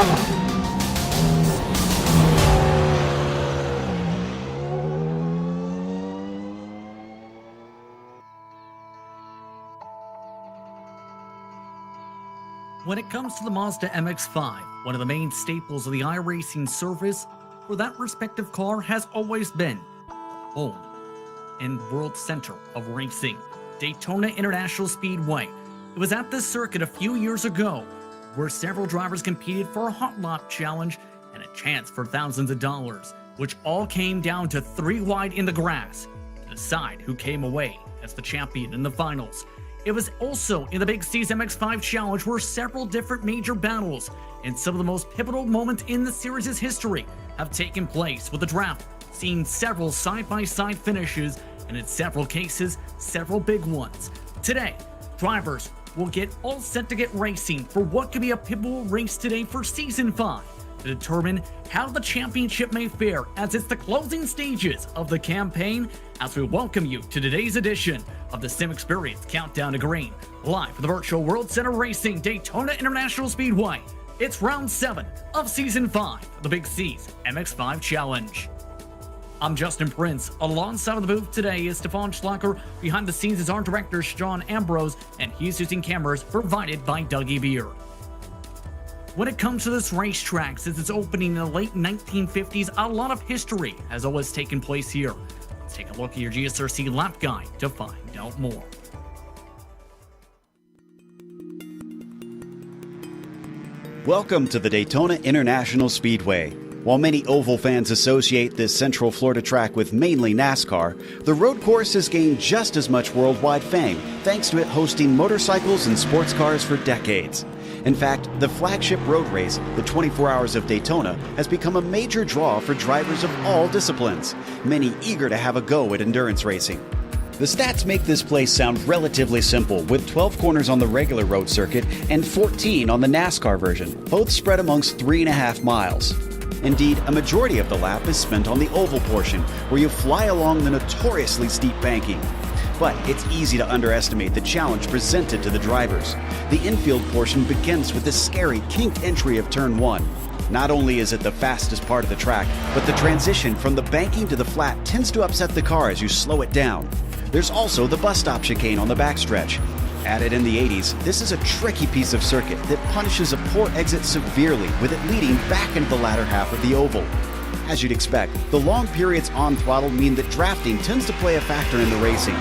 When it comes to the Mazda MX-5, one of the main staples of the iRacing service for that respective car has always been home and world center of racing, Daytona International Speedway. It was at this circuit a few years ago where several drivers competed for a hot lap challenge and a chance for thousands of dollars, which all came down to 3 wide in the grass to decide who came away as the champion in the finals. It was also in the Big C's MX-5 Challenge where several different major battles and some of the most pivotal moments in the series' history have taken place, with the draft seeing several side-by-side finishes and in several cases, several big ones. Today, drivers will get all set to get racing for what could be a pivotal race today for Season 5 to determine how the championship may fare as it's the closing stages of the campaign, as we welcome you to today's edition of the Sim Experience Countdown to Green, live from the virtual World Center Racing Daytona International Speedway. It's round 7 of Season 5 of the Big C's MX-5 Challenge. I'm Justin Prince. Alongside of the booth today is Stefan Schlacker. Behind the scenes is our director, Sean Ambrose, and he's using cameras provided by Dougie Beer. When it comes to this racetrack, since its opening in the late 1950s, a lot of history has always taken place here. Let's take a look at your GSRC lap guide to find out more. Welcome to the Daytona International Speedway. While many oval fans associate this Central Florida track with mainly NASCAR, the road course has gained just as much worldwide fame thanks to it hosting motorcycles and sports cars for decades. In fact, the flagship road race, the 24 Hours of Daytona, has become a major draw for drivers of all disciplines, many eager to have a go at endurance racing. The stats make this place sound relatively simple, with 12 corners on the regular road circuit and 14 on the NASCAR version, both spread amongst 3.5 miles. Indeed, a majority of the lap is spent on the oval portion, where you fly along the notoriously steep banking. But it's easy to underestimate the challenge presented to the drivers. The infield portion begins with the scary kinked entry of Turn 1. Not only is it the fastest part of the track, but the transition from the banking to the flat tends to upset the car as you slow it down. There's also the bus stop chicane on the backstretch. Added in the 80s, this is a tricky piece of circuit that punishes a poor exit severely, with it leading back into the latter half of the oval. As you'd expect, the long periods on throttle mean that drafting tends to play a factor in the racing.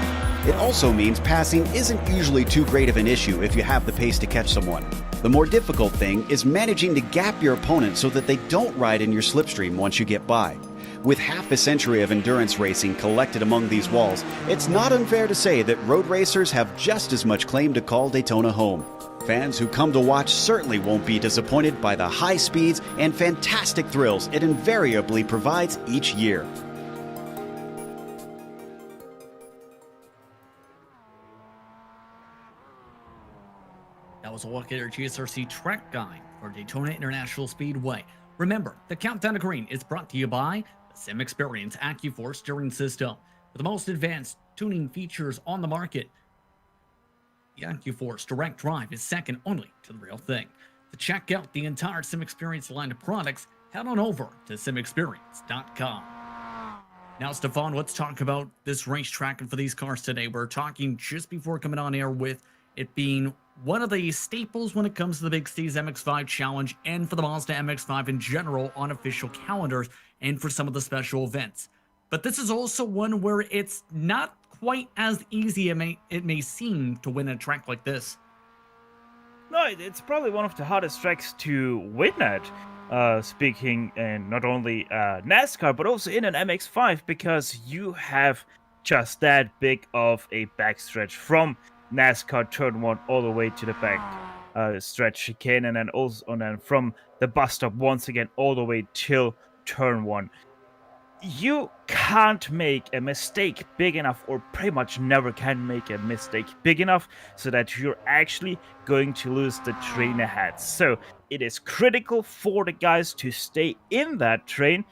It also means passing isn't usually too great of an issue if you have the pace to catch someone. The more difficult thing is managing to gap your opponent so that they don't ride in your slipstream once you get by. With half a century of endurance racing collected among these walls, it's not unfair to say that road racers have just as much claim to call Daytona home. Fans who come to watch certainly won't be disappointed by the high speeds and fantastic thrills it invariably provides each year. That was a look at our GSRC track guide for Daytona International Speedway. Remember, the Countdown to Green is brought to you by the Sim Experience AccuForce steering system. With the most advanced tuning features on the market, the AccuForce Direct Drive is second only to the real thing. To check out the entire Sim Experience line of products, head on over to simexperience.com. Now, Stefan, let's talk about this racetrack and for these cars today. We're talking just before coming on air with it being one of the staples when it comes to the Big C's MX-5 Challenge and for the Mazda MX-5 in general on official calendars and for some of the special events. But this is also one where it's not quite as easy it may seem to win a track like this. No, it's probably one of the hardest tracks to win at. Speaking in not only NASCAR, but also in an MX-5, because you have just that big of a backstretch from NASCAR Turn 1 all the way to the back stretch chicane, and then from the bus stop once again all the way till Turn 1. You can't make a mistake big enough, or pretty much never can make a mistake big enough, so that you're actually going to lose the train ahead. So it is critical for the guys to stay in that train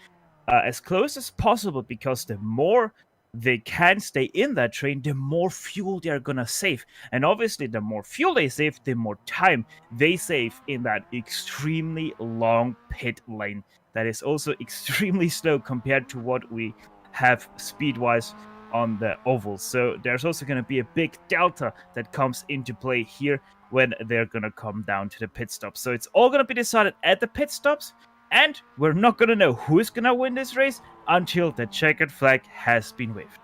as close as possible, because the more they can stay in that train, the more fuel they are gonna save. And obviously, the more fuel they save, the more time they save in that extremely long pit lane. That is also extremely slow compared to what we have speed-wise on the ovals. So there's also going to be a big delta that comes into play here when they're going to come down to the pit stops. So it's all going to be decided at the pit stops, and we're not going to know who's going to win this race until the checkered flag has been waved.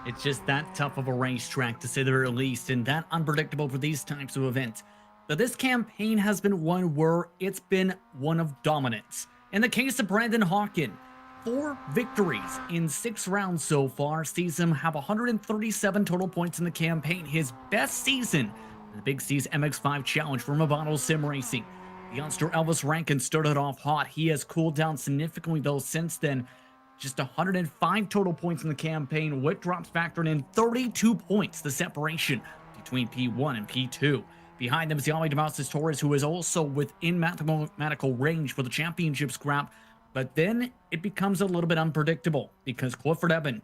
It's just that tough of a racetrack, to say the very least, and that unpredictable for these types of events. But this campaign has been one where it's been one of dominance. In the case of Brandon Hawken, 4 victories in 6 rounds so far sees him have 137 total points in the campaign, his best season in the Big C's MX-5 Challenge from Global SimRacing. The youngster Elvis Rankin started off hot. He has cooled down significantly though since then. Just 105 total points in the campaign, with drops factored in 32 points, the separation between P1 and P2. Behind them is Yami Damasis Torres, who is also within mathematical range for the championship scrap, but then it becomes a little bit unpredictable because Clifford Eben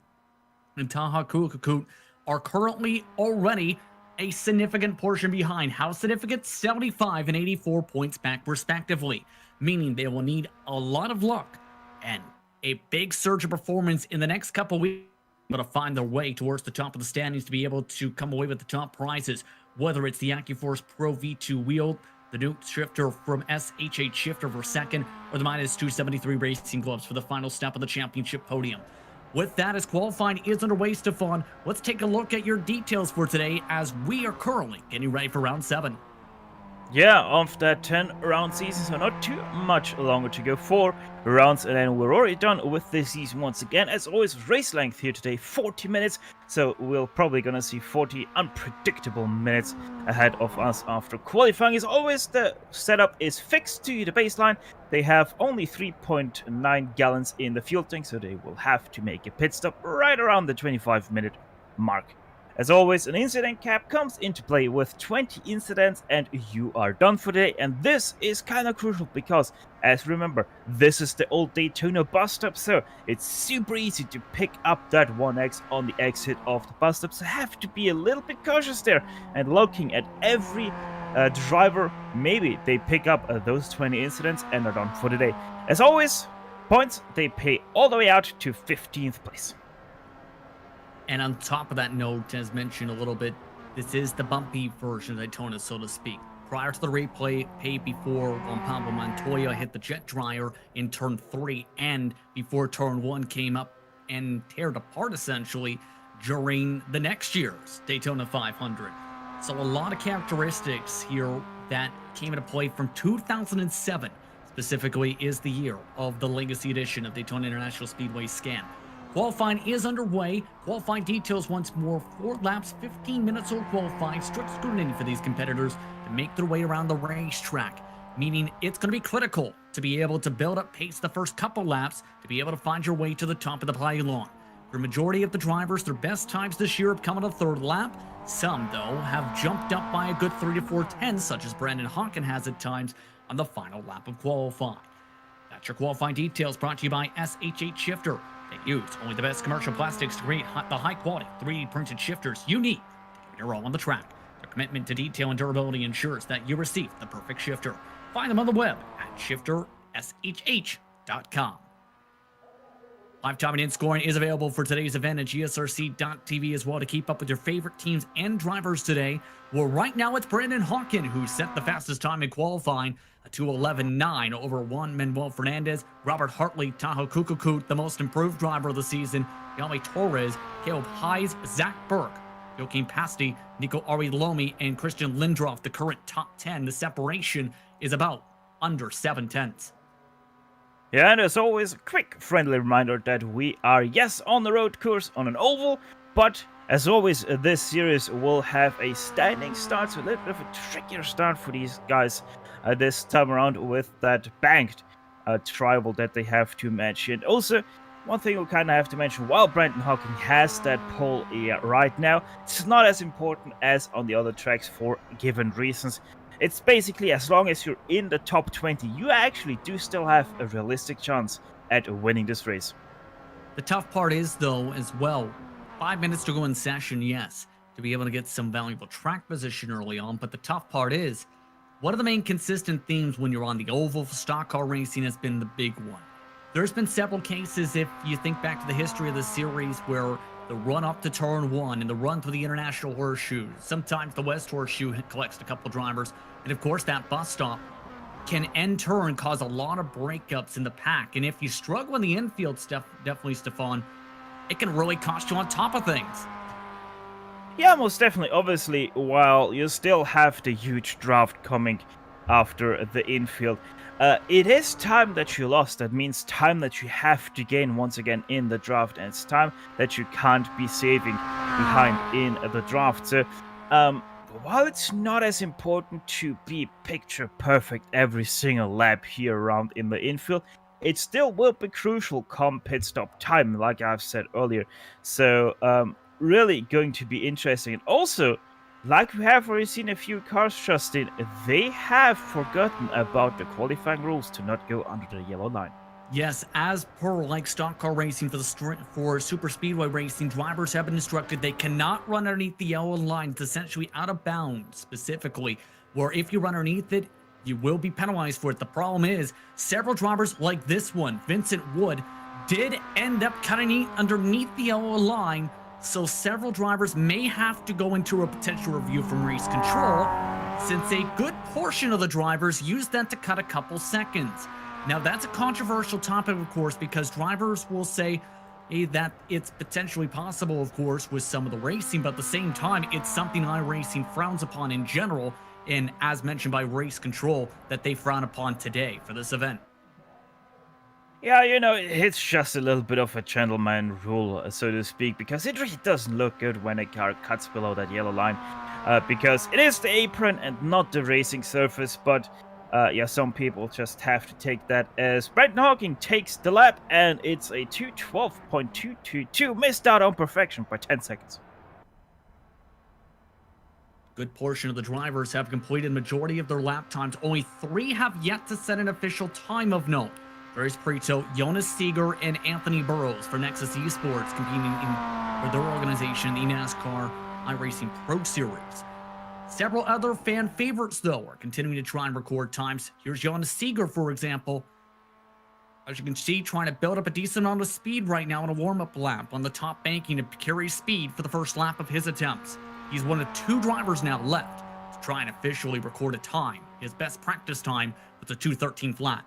and Taha Kukukut are currently already a significant portion behind. How significant? 75 and 84 points back respectively, meaning they will need a lot of luck and a big surge of performance in the next couple weeks to find their way towards the top of the standings to be able to come away with the top prizes, whether it's the AccuForce Pro V2 wheel, the new shifter from SHH Shifter for second, or the minus 273 racing gloves for the final step of the championship podium. With that, as qualifying is underway, Stefan, let's take a look at your details for today as we are currently getting ready for round 7. Yeah, of that 10-round season, so not too much longer to go. 4 rounds, and then we're already done with this season once again. As always, race length here today, 40 minutes, so we're probably gonna see 40 unpredictable minutes ahead of us after qualifying. As always, the setup is fixed to the baseline. They have only 3.9 gallons in the fuel tank, so they will have to make a pit stop right around the 25-minute mark. As always, an incident cap comes into play with 20 incidents and you are done for the day. And this is kind of crucial because, as remember, this is the old Daytona bus stop, so it's super easy to pick up that 1X on the exit of the bus stop. So have to be a little bit cautious there and looking at every driver. Maybe they pick up those 20 incidents and are done for the day. As always, points, they pay all the way out to 15th place. And on top of that note, as mentioned a little bit, this is the bumpy version of Daytona, so to speak. Prior to the replay, before Juan Pablo Montoya hit the jet dryer in turn 3, and before turn 1 came up and teared apart essentially during the next year's Daytona 500. So a lot of characteristics here that came into play from 2007, specifically is the year of the Legacy Edition of Daytona International Speedway Scan. Qualifying is underway. Qualifying details once more. 4 laps, 15 minutes of qualifying. Strict scrutiny for these competitors to make their way around the racetrack, meaning it's going to be critical to be able to build up pace the first couple laps to be able to find your way to the top of the pylon. For a majority of the drivers, their best times this year have come on the 3rd lap. Some, though, have jumped up by a good 3 to 4 tenths, such as Brandon Hawken has at times on the final lap of qualifying. That's your qualifying details, brought to you by SHH Shifter. They use only the best commercial plastics to create the high-quality 3D printed shifters you need when you're all on the track. Their commitment to detail and durability ensures that you receive the perfect shifter. Find them on the web at shiftershh.com. Live timing and scoring is available for today's event at gsrc.tv as well to keep up with your favorite teams and drivers today. Well, right now it's Brandon Hawken who set the fastest time in qualifying, a 2:11.9 over Juan Manuel Fernandez, Robert Hartley, Tahoe Kukukut, the most improved driver of the season, Yami Torres, Caleb Hayes, Zach Burke, Joaquin Pasti, Nico Arilomi, and Christian Lindroff, the current top 10. The separation is about under 7 tenths. Yeah, and as always, a quick friendly reminder that we are, yes, on the road course on an oval, but as always, this series will have a standing start, so a little bit of a trickier start for these guys this time around with that banked tribal that they have to match. And also, one thing we kind of have to mention, while Brandon Hawken has that pole right now, it's not as important as on the other tracks for given reasons. It's basically, as long as you're in the top 20, you actually do still have a realistic chance at winning this race. The tough part is, though, as well, 5 minutes to go in session, yes, to be able to get some valuable track position early on. But the tough part is, one of the main consistent themes when you're on the oval for stock car racing has been the big one. There's been several cases, if you think back to the history of the series, where the run up to turn one and the run through the international horseshoe, sometimes the West Horseshoe collects a couple drivers, and of course that bus stop can in turn cause a lot of breakups in the pack. And if you struggle in the infield, definitely, Stefan, it can really cost you on top of things. Yeah, most definitely. Obviously, while you still have the huge draft coming after the infield, it is time that you lost. That means time that you have to gain once again in the draft, and it's time that you can't be saving behind in the draft. So, while it's not as important to be picture perfect every single lap here around in the infield, it still will be crucial come pit stop time, like I've said earlier. So, really going to be interesting. And also, like we have already seen a few cars, Justin, they have forgotten about the qualifying rules to not go under the yellow line. Yes, as per like stock car racing for super speedway racing, drivers have been instructed they cannot run underneath the yellow line. It's essentially out of bounds, specifically, where if you run underneath it, you will be penalized for it. The problem is, several drivers like this one, Vincent Wood, did end up cutting underneath the yellow line, so several drivers may have to go into a potential review from race control, since a good portion of the drivers used that to cut a couple seconds. Now, that's a controversial topic, of course, because drivers will say that it's potentially possible, of course, with some of the racing, but at the same time, it's something iRacing frowns upon in general, and as mentioned by race control, that they frown upon today for this event. Yeah, it's just a little bit of a gentleman rule, so to speak, because it really doesn't look good when a car cuts below that yellow line, because it is the apron and not the racing surface, but yeah, some people just have to take that as Brendan Hawking takes the lap, and it's a 2:12.222, missed out on perfection by 10 seconds. Good portion of the drivers have completed majority of their lap times. Only 3 have yet to set an official time of note. Bryce Prito, Jonas Seeger, and Anthony Burrows for Nexus Esports competing for their organization, the NASCAR iRacing Pro Series. Several other fan favorites, though, are continuing to try and record times. Here's Jonas Seeger, for example. As you can see, trying to build up a decent amount of speed right now in a warm-up lap on the top banking to carry speed for the first lap of his attempts. He's one of 2 drivers now left to try and officially record a time. His best practice time was a 2:13 flat.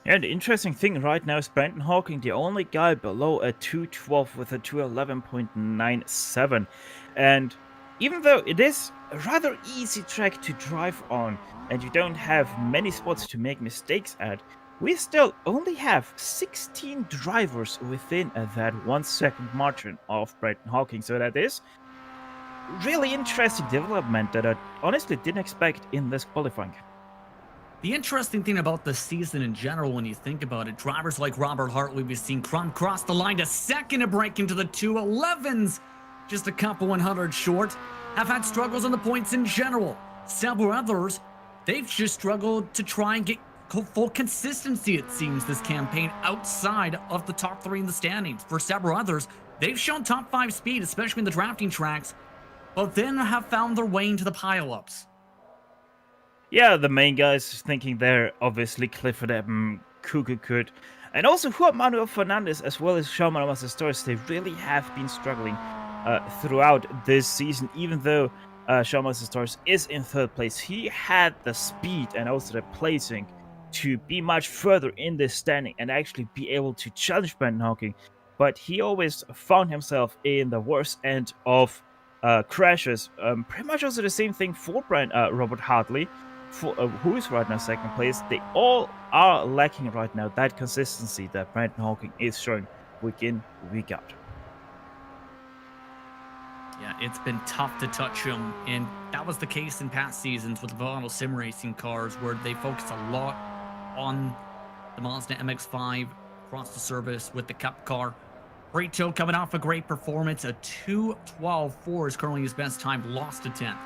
And the interesting thing right now is Brendan Hawking, the only guy below a 2:12 with a 2:11.97. And even though it is a rather easy track to drive on, and you don't have many spots to make mistakes at, we still only have 16 drivers within that 1 second margin of Brendan Hawking. So that is really interesting development that I honestly didn't expect in this qualifying. The interesting thing about the season in general, when you think about it, drivers like Robert Hartley, we've seen cross the line to second to break into the 2:11s, just a couple 100 short, have had struggles on the points in general. Several others, they've just struggled to try and get full consistency, it seems, this campaign outside of the top 3 in the standings. For several others, they've shown top 5 speed, especially in the drafting tracks, but then have found their way into the pileups. Yeah, the main guys thinking there, obviously Clifford Eben, Kukukut, and also Juan Manuel Fernandez, as well as Shaman Masastores. They really have been struggling throughout this season, even though Shaman Masastores is in 3rd place. He had the speed and also the placing to be much further in this standing and actually be able to challenge Brendan Hawking, but he always found himself in the worst end of crashes. Pretty much also the same thing for Robert Hartley, who is right now 2nd place. They all are lacking right now that consistency that Brendan Hawking is showing week in, week out. Yeah, it's been tough to touch him, and that was the case in past seasons with the Global SimRacing cars, where they focused a lot on the Mazda MX-5 across the service with the Cup car. Brito coming off a great performance, a 2:12.4 is currently his best time, lost to 10th.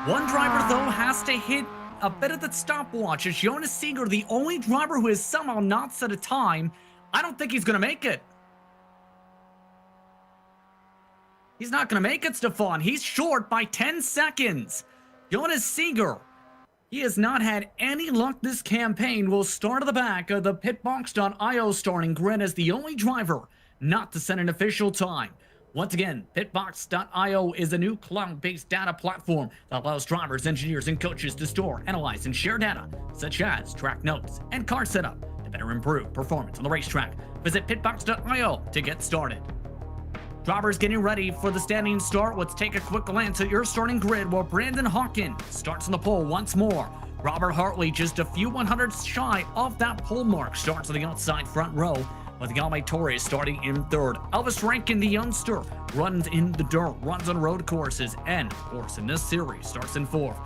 One driver, though, has to hit a bit of the stopwatch. It's Jonas Seeger, the only driver who has somehow not set a time. I don't think he's going to make it. He's not going to make it, Stefan. He's short by 10 seconds. Jonas Seeger, he has not had any luck this campaign, will start at the back of the pitbox.io starting grid as the only driver not to set an official time. Once again, pitbox.io is a new cloud-based data platform that allows drivers, engineers, and coaches to store, analyze, and share data, such as track notes and car setup, to better improve performance on the racetrack. Visit pitbox.io to get started. Drivers getting ready for the standing start. Let's take a quick glance at your starting grid where Brandon Hawkins starts on the pole once more. Robert Hartley just a few 100s shy of that pole mark, starts on the outside front row, with Galme Torres starting in third. Elvis Rankin, the youngster, runs in the dirt, runs on road courses, and of course in this series starts in fourth.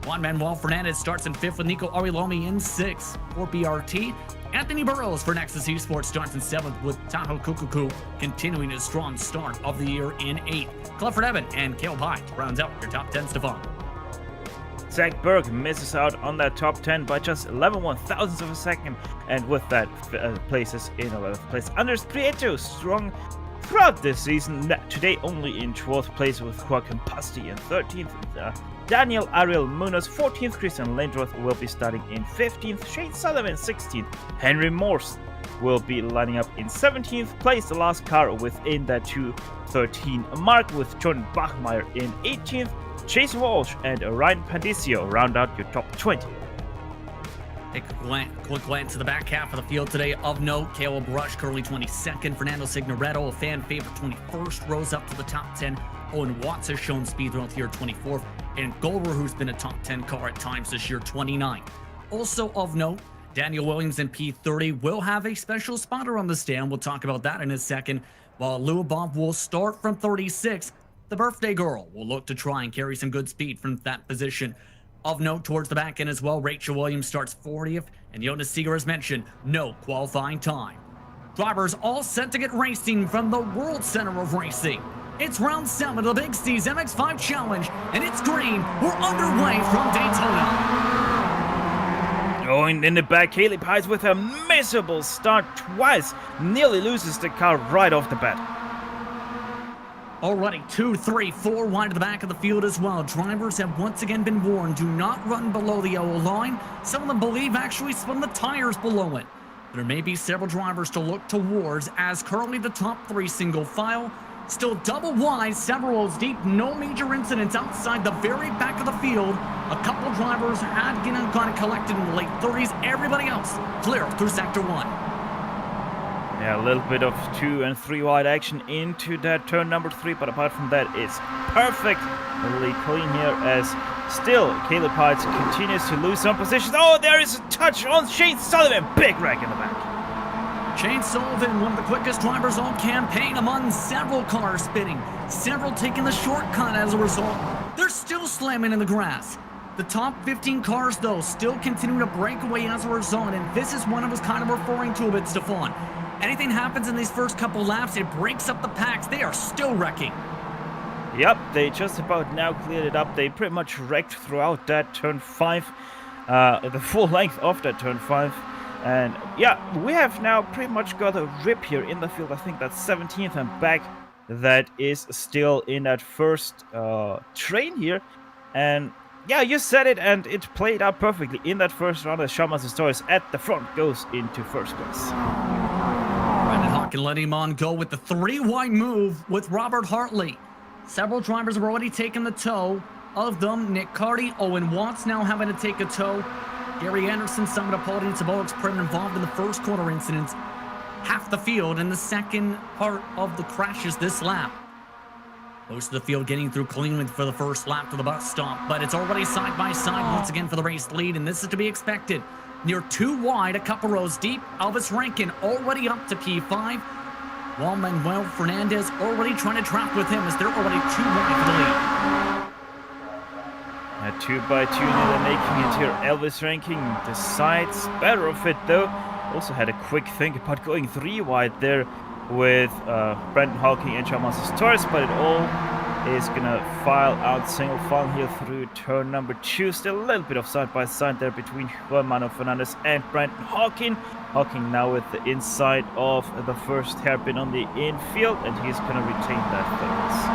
Juan Manuel Fernandez starts in fifth with Nico Arilomi in sixth for BRT. Anthony Burrows for Nexus Esports starts in seventh with Tahoe Kukuku continuing his strong start of the year in eighth. Clifford Evan and Caleb Hyde rounds out your top 10, Stefan. Zach Berg misses out on that top 10 by just 11/1000ths of a second, and with that places in 11th place. Anders Prieto strong throughout this season, today only in 12th place with Joaquin Pasti in 13th. Daniel Ariel Munoz 14th, Christian Lindroth will be starting in 15th, Shane Sullivan 16th, Henry Morse will be lining up in 17th place, the last car within that 2:13 mark with John Bachmeier in 18th. Chase Walsh and Ryan Pandicio round out your top 20. Take a quick glance at the back half of the field today. Of note, Caleb Rush currently 22nd, Fernando Signoretto, a fan favorite, 21st, rose up to the top 10. Owen Watts has shown speed throughout the year, 24th, and Golber, who's been a top 10 car at times this year, 29th. Also of note, Daniel Williams in P30 will have a special spotter on the stand. We'll talk about that in a second. While Luabov will start from 36, the birthday girl will look to try and carry some good speed from that position. Of note towards the back end as well, Rachel Williams starts 40th, and Jonas Seeger, as mentioned, no qualifying time. Drivers all set to get racing from the World Center of Racing. It's round 7 of the Big C's MX-5 Challenge, and it's green. We're underway from Daytona. Going in the back, Caleb Hyde with a miserable start twice, nearly loses the car right off the bat. Already 2, 3, 4 wide to the back of the field as well. Drivers have once again been warned, do not run below the yellow line. Some of them believe actually spun the tires below it. There may be several drivers to look towards, as currently the top 3 single file. Still double wide, several rows deep, no major incidents outside the very back of the field. A couple drivers had kind of collected in the late 30s. Everybody else clear through sector 1. Yeah, a little bit of 2 and 3 wide action into that turn number 3, but apart from that, it's perfectly clean here as still Caleb Hyde continues to lose some positions. Oh, there is a touch on Shane Sullivan. Big wreck in the back. Shane Sullivan, one of the quickest drivers on campaign, among several cars spinning, several taking the shortcut as a result. They're still slamming in the grass. The top 15 cars, though, still continue to break away as a result, and this is what I was kind of referring to a bit, Stefan. Anything happens in these first couple laps, it breaks up the packs. They are still wrecking. Yep, they just about now cleared it up. They pretty much wrecked throughout that turn 5, the full length of that turn 5. And yeah, we have now pretty much got a rip here in the field. I think that's 17th and back that is still in that first train here. And yeah, you said it, and it played out perfectly in that first round as Shaman Stories at the front goes into first place. Brandon Hawkin letting him on go with the 3-wide move with Robert Hartley. Several drivers have already taken the tow of them. Nick Carty, Owen Watts now having to take a tow. Gary Anderson, some of the Paul Sabolic's present involved in the first quarter incidents. Half the field in the second part of the crashes this lap. Most of the field getting through cleanly for the first lap to the bus stop, but it's already side by side once again for the race lead, and this is to be expected. Near 2 wide, a couple rows deep, Elvis Rankin already up to P5. Juan Manuel Fernandez already trying to trap with him as they're already 2 wide for the lead. A 2x2 nearly making it here. Elvis Rankin decides better of it though. Also had a quick think about going 3 wide there with Brandon Hawking and Shaman Torres, but it all is gonna file out single file here through turn number 2. Still a little bit of side-by-side there between Juan Manuel Fernandez and Brandon Hawking. Hawking now with the inside of the first hairpin on the infield, and he's gonna retain that place.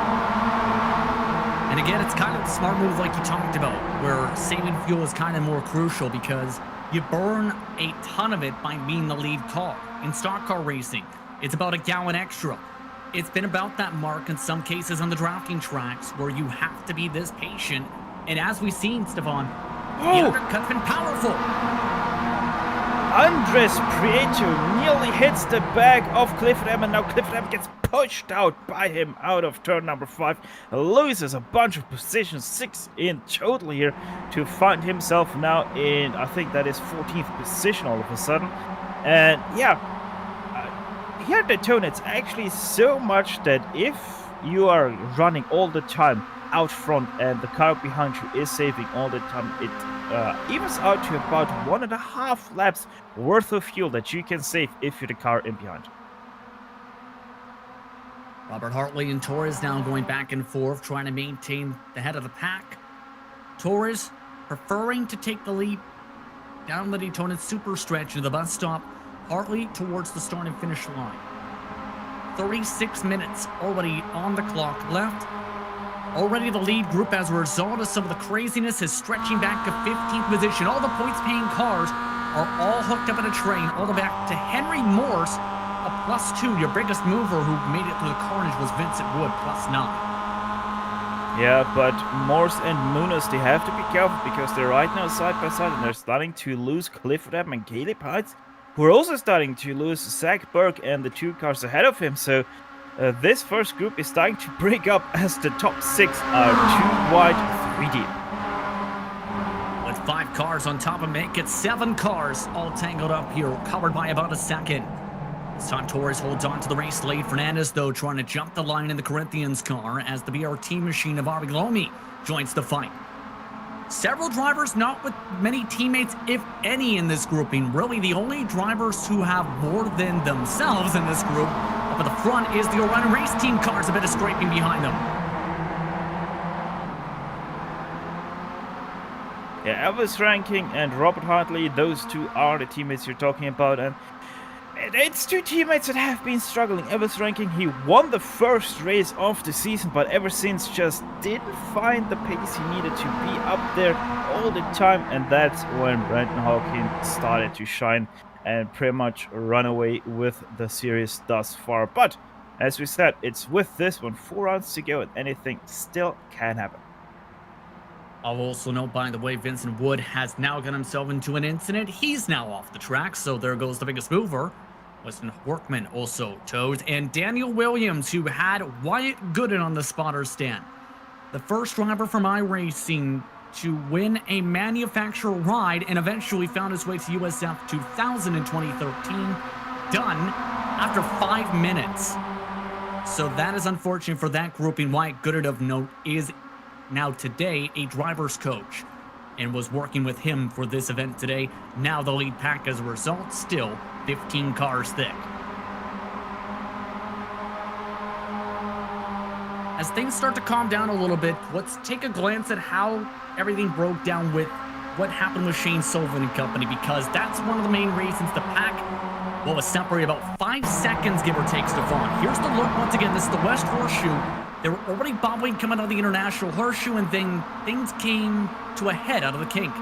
And again, it's kind of the smart move like you talked about, where saving fuel is kind of more crucial because you burn a ton of it by being the lead car. In stock car racing, it's about a gallon extra. It's been about that mark in some cases on the drafting tracks where you have to be this patient. And as we've seen, Stefan, the undercut's been powerful. Andres Prieto nearly hits the back of Clifford M, and now Clifford M gets pushed out by him out of turn number 5. Loses a bunch of positions, 6 in total here, to find himself now in, I think that is 14th position all of a sudden. And yeah, here at Daytona, it's actually so much that if you are running all the time out front and the car behind you is saving all the time, it evens out to about 1.5 laps worth of fuel that you can save if you're the car in behind. Robert Hartley and Torres now going back and forth, trying to maintain the head of the pack. Torres preferring to take the lead down the Daytona super stretch to the bus stop. Hartley towards the start and finish line. 36 minutes already on the clock left. Already the lead group, as a result of some of the craziness, is stretching back to 15th position. All the points-paying cars are all hooked up in a train, all the way back to Henry Morse, a +2. Your biggest mover who made it through the carnage was Vincent Wood, +9. Yeah, but Morse and Munoz, they have to be careful because they're right now side by side, and they're starting to lose Clifford M and Caleb Heights, who are also starting to lose Zach Burke and the 2 cars ahead of him. So this first group is starting to break up as the top 6 are 2 wide, 3 deep. With 5 cars on top of Mick, it's 7 cars all tangled up here, covered by about a second. This time Torres holds on to the race lead. Fernandez, though, trying to jump the line in the Corinthians car as the BRT machine of Avi Lomi joins the fight. Several drivers not with many teammates, if any, in this grouping. Really, the only drivers who have more than themselves in this group up at the front is the Orion Race Team cars, a bit of scraping behind them. Yeah, Elvis Ranking and Robert Hartley, those 2 are the teammates you're talking about, and it's 2 teammates that have been struggling. Elvis Ranking, he won the first race of the season, but ever since just didn't find the pace he needed to be up there all the time, and that's when Brandon Hawking started to shine and pretty much run away with the series thus far. But as we said, it's with this one, 4 rounds to go, and anything still can happen. I'll also note, by the way, Vincent Wood has now got himself into an incident. He's now off the track, so there goes the biggest mover. Weston Workman also towed, and Daniel Williams, who had Wyatt Gooden on the spotter stand. The first driver from iRacing to win a manufacturer ride and eventually found his way to USF 2000 in 2013. Done after 5 minutes. So that is unfortunate for that grouping. Wyatt Gooden, of note, is now today a driver's coach and was working with him for this event today. Now the lead pack, as a result, still 15 cars thick. As things start to calm down a little bit, let's take a glance at how everything broke down with what happened with Shane Sullivan and company, because that's one of the main reasons the pack was separated about 5 seconds, give or take, Stefan. Here's the look once again. This is the West Horseshoe. They were already bobbling coming out of the International Horseshoe, and then things came to a head out of the kink.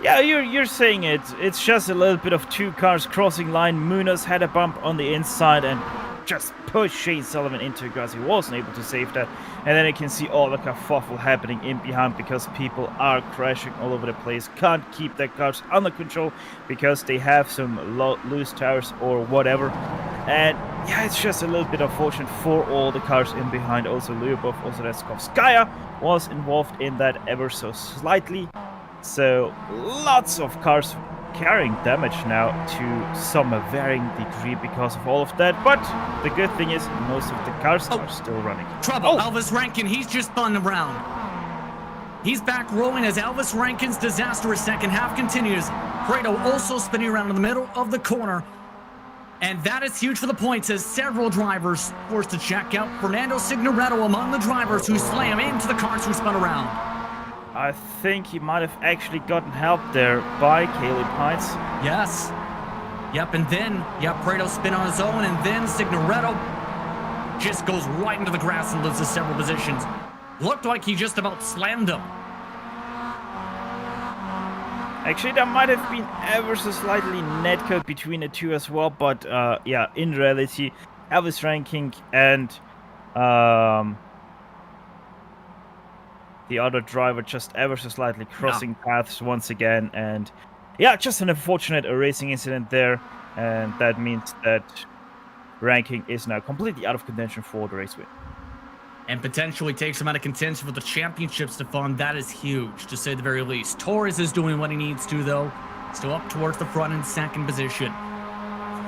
Yeah, you're saying it. It's just a little bit of 2 cars crossing line. Munoz had a bump on the inside and just pushed Shane Sullivan into grass. He wasn't able to save that. And then you can see all the kerfuffle happening in behind because people are crashing all over the place. Can't keep their cars under control because they have some loose tires or whatever. And yeah, it's just a little bit unfortunate for all the cars in behind. Also Lyubov, also Reskovskaya was involved in that ever so slightly. So lots of cars carrying damage now to some varying degree because of all of that. But the good thing is most of the cars are still running. Trouble. Elvis Rankin, he's just spun around. He's back rolling as Elvis Rankin's disastrous second half continues. Prado also spinning around in the middle of the corner. And that is huge for the points as several drivers forced to check out. Fernando Signoretto among the drivers who slam into the cars who spun around. I think he might have actually gotten help there by Caleb Hines. Yes. Yep, and then, Prado spin on his own, and then Signoretto just goes right into the grass and loses several positions. Looked like he just about slammed him. Actually, there might have been ever so slightly netcode between the two as well, but yeah, in reality, Elvis Ranking and the other driver just ever so slightly crossing paths once again, and yeah, just an unfortunate racing incident there, and that means that Ranking is now completely out of contention for the race win. And potentially takes him out of contention for the championship, Stefan. That is huge, to say the very least. Torres is doing what he needs to, though. Still up towards the front in second position.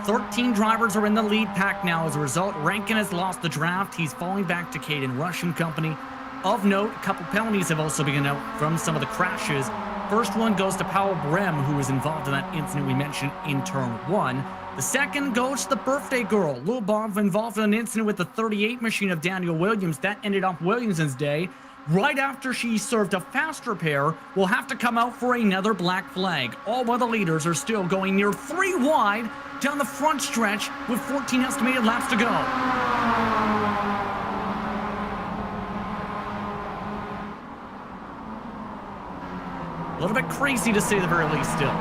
13 drivers are in the lead pack now. As a result, Rankin has lost the draft. He's falling back to Caden Rush and company. Of note, a couple penalties have also been out from some of the crashes. First one goes to Powell Brem, who was involved in that incident we mentioned in turn 1. The second goes to the birthday girl, Lil Bob, involved in an incident with the 38 machine of Daniel Williams. That ended up Williamson's day. Right after she served a fast repair, will have to come out for another black flag. All other leaders are still going near 3 wide down the front stretch with 14 estimated laps to go. A little bit crazy to say the very least still.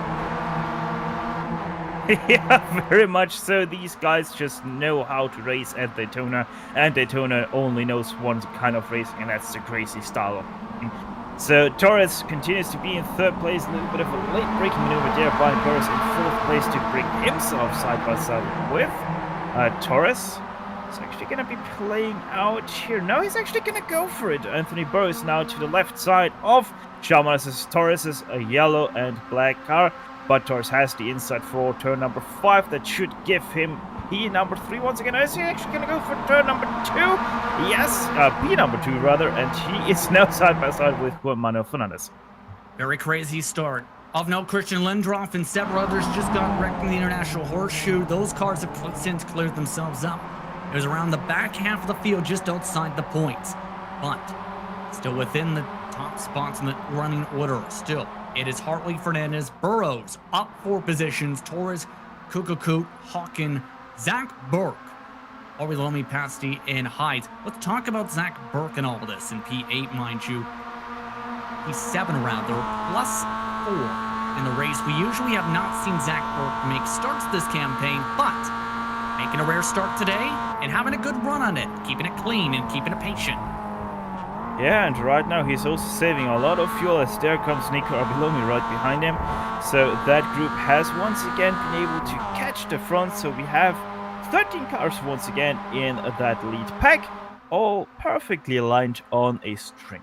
Yeah, very much so. These guys just know how to race at Daytona, and Daytona only knows one kind of racing, and that's the crazy style of racing. So Torres continues to be in third place, a little bit of a late braking maneuver there by Burris in fourth place to bring himself side by side with Torres. He's actually going to be playing out here. No, he's actually going to go for it. Anthony Burris now to the left side of Chalmers' Torres' a yellow and black car. But Torres has the inside for turn number 5. That should give him P number 3 once again. Is he actually going to go for turn number 2? Yes, P number 2 rather. And he is now side by side with Juan Manuel Fernandez. Very crazy start. Of note, Christian Lindroff and several others just got wrecked in the International Horseshoe. Those cars have since cleared themselves up. It was around the back half of the field, just outside the points. But still within the top spots in the running order. Still, it is Hartley, Fernandez, Burrows up 4 positions. Torres, Kukukut, Hawken, Zach Burke, Orilomi, Pasty, and Hyde. Let's talk about Zach Burke and all of this in P8, mind you. He's 7 rather, plus 4 in the race. We usually have not seen Zach Burke make starts this campaign, but making a rare start today and having a good run on it, keeping it clean and keeping it patient. Yeah, and right now he's also saving a lot of fuel as there comes Nico Abilomi right behind him. So that group has once again been able to catch the front. So we have 13 cars once again in that lead pack, all perfectly aligned on a string.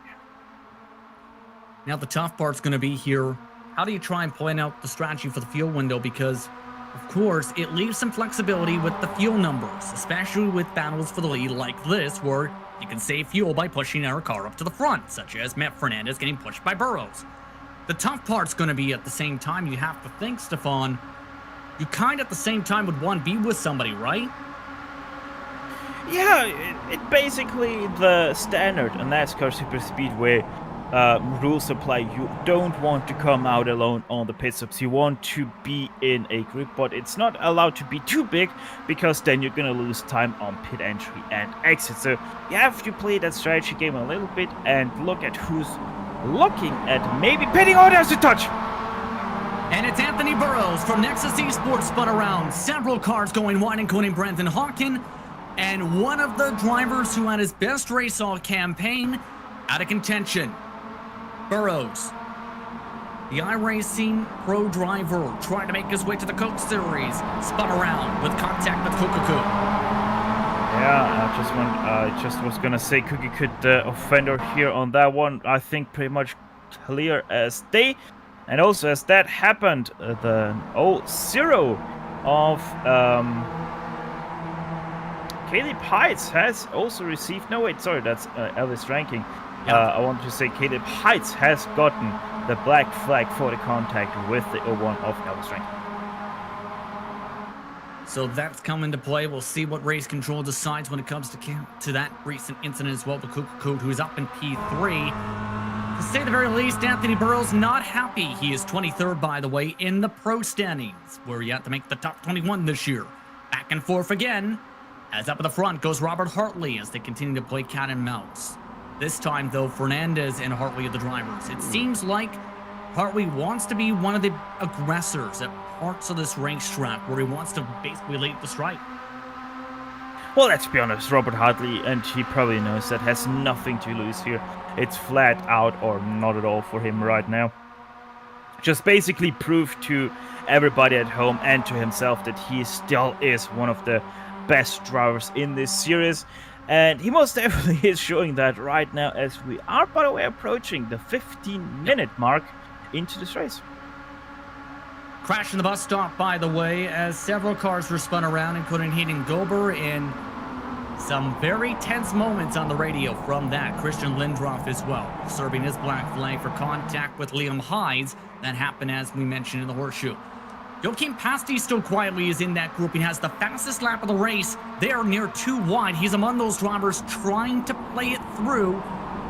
Now the tough part's going to be here. How do you try and plan out the strategy for the fuel window? Because, of course, it leaves some flexibility with the fuel numbers, especially with battles for the lead like this, where you can save fuel by pushing our car up to the front, such as Matt Fernandez getting pushed by Burrows. The tough part's going to be at the same time, you have to think, Stefan, you kind of at the same time would want to be with somebody, right? Yeah, it basically the standard NASCAR Super Speedway rules apply. You don't want to come out alone on the pit stops. You want to be in a group, but it's not allowed to be too big because then you're gonna lose time on pit entry and exit. So you have to play that strategy game a little bit and look at who's looking at maybe pitting. Oh, there's a touch! And it's Anthony Burrows from Nexus Esports spun around. Several cars going wide, including Brendan Hawken, and one of the drivers who had his best race all campaign out of contention. Burrows, the iRacing pro driver, trying to make his way to the Coke Series, spun around with contact with Kukukut. Yeah, I just was gonna say Kukukut, the offender here on that one. I think pretty much clear as day. And also as that happened, the 0 of Caleb Heights has also received. No, wait, sorry, that's Elvis Ranking. Yep. I want to say Caleb Heights has gotten the black flag for the contact with the 01 of Elvis Ranking. So that's come into play. We'll see what race control decides when it comes to that recent incident as well with Kukokoot, who's up in P3. To say the very least, Anthony Burrows not happy. He is 23rd, by the way, in the pro standings, where he had to make the top 21 this year. Back and forth again. As up at the front goes Robert Hartley as they continue to play cat and mouse. This time, though, Fernandez and Hartley are the drivers. It seems like Hartley wants to be one of the aggressors at parts of this racetrack where he wants to basically lead the strike. Well, let's be honest, Robert Hartley, and he probably knows that, has nothing to lose here. It's flat out or not at all for him right now. Just basically prove to everybody at home and to himself that he still is one of the best drivers in this series. And he most definitely is showing that right now, as we are, by the way, approaching the 15-minute mark into this race. Crash in the bus stop, by the way, as several cars were spun around, including Hayden Gober, in some very tense moments on the radio from that. Christian Lindroff as well, serving his black flag for contact with Liam Hides. That happened, as we mentioned, in the horseshoe. Joachim Pasti still quietly is in that group. He has the fastest lap of the race. They are near 2 wide. He's among those drivers trying to play it through,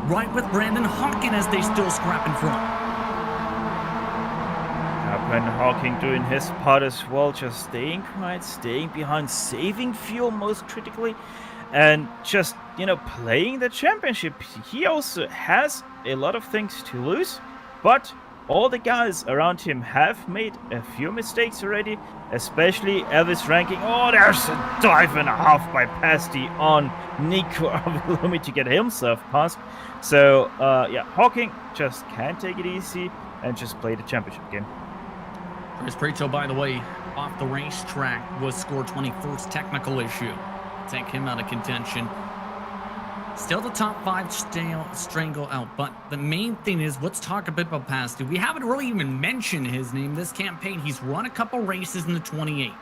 right with Brandon Hawkin as they still scrap in front. Brandon Hawking doing his part as well, just staying quiet, staying behind, saving fuel most critically, and just, playing the championship. He also has a lot of things to lose, but all the guys around him have made a few mistakes already, especially Elvis Ranking. Oh, there's a dive and a half by Pasti on Nico Avilumi to get himself past. So, Hawking just can't take it easy and just play the championship game. Chris Preto, by the way, off the racetrack, was scored 21st technical issue. Take him out of contention. Still the top 5 strangle out, but the main thing is, let's talk a bit about Pasti. We haven't really even mentioned his name this campaign. He's run a couple races in the 28.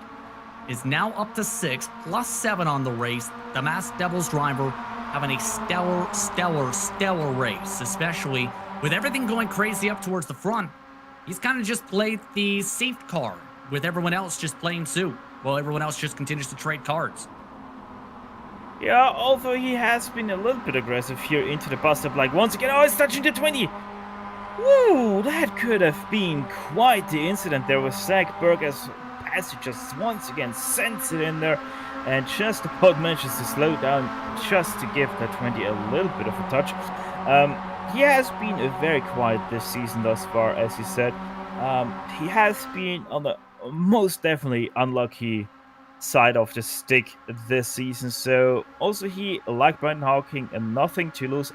Is now up to 6, plus 7 on the race. The Masked Devils driver having a stellar race, especially with everything going crazy up towards the front. He's kind of just played the safe card, with everyone else just playing suit, while everyone else just continues to trade cards. Yeah, although he has been a little bit aggressive here into the bus stop, like once again, it's touching the 20! Woo, that could have been quite the incident there with Zach Berg, as Pasti just once again sends it in there, and just about manages to slow down just to give that 20 a little bit of a touch. He has been very quiet this season thus far, as he said. He has been on the most definitely unlucky side of the stick this season. So also he, like Brandon Hawking, and nothing to lose.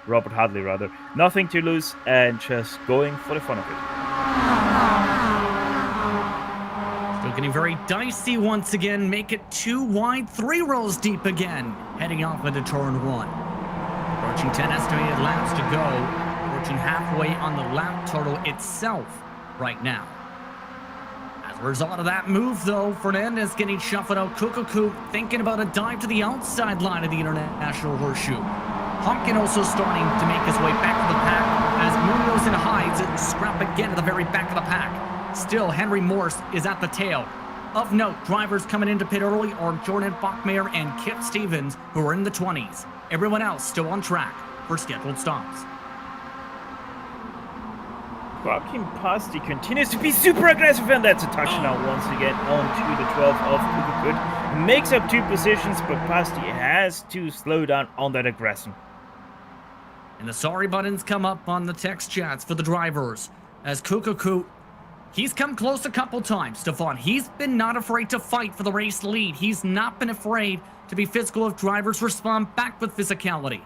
Robert Hadley rather, nothing to lose, and just going for the fun of it. Still getting very dicey once again. Make it 2 wide, 3 rows deep again. Heading off into turn 1. Approaching 10 estimated laps to go. Approaching halfway on the lap total itself right now. As a result of that move, though, Fernandez getting shuffled out. Kukokoot thinking about a dive to the outside line of the International Horseshoe. Hopkin also starting to make his way back to the pack as Munoz and Hides scrap again at the very back of the pack. Still, Henry Morse is at the tail. Of note, drivers coming into pit early are Jordan Bachmeyer and Kip Stevens, who are in the 20s. Everyone else still on track for scheduled stops. Joachim Pasti continues to be super aggressive, and that's a touchdown once again onto the 12 of Kukokoot. Makes up 2 positions, but Pasti has to slow down on that aggression. And the sorry buttons come up on the text chats for the drivers as Kukokoot, he's come close a couple times, Stefan. He's been not afraid to fight for the race lead. He's not been afraid to be physical if drivers respond back with physicality.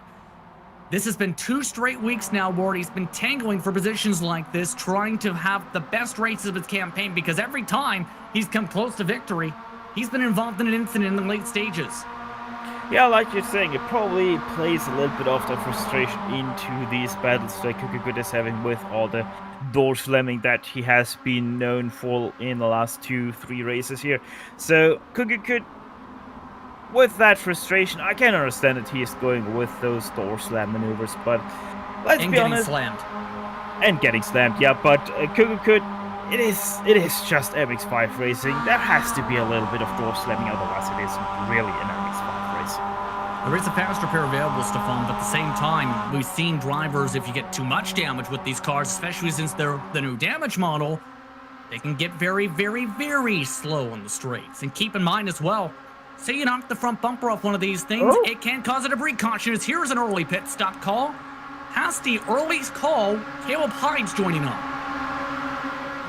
This has been 2 straight weeks now where he's been tangling for positions like this, trying to have the best races of his campaign, because every time he's come close to victory, he's been involved in an incident in the late stages. Yeah, like you're saying, it probably plays a little bit of the frustration into these battles that Kukokoot is having with all the door slamming that he has been known for in the last 2-3 races here. So Kukokoot, with that frustration, I can understand that he is going with those door slam maneuvers, but let's be honest. Slammed. And getting slammed, yeah, but Kukokoot, it is just MX-5 racing. There has to be a little bit of door slamming, otherwise it isn't really an MX-5 racing. There is a faster pair available, Stefan, but at the same time, we've seen drivers, if you get too much damage with these cars, especially since they're the new damage model, they can get very, very, very slow on the straights. And keep in mind as well, say you knock the front bumper off one of these things, it can cause a debris caution. As here's an early pit stop call. Past the early call, Caleb Hyde's joining up.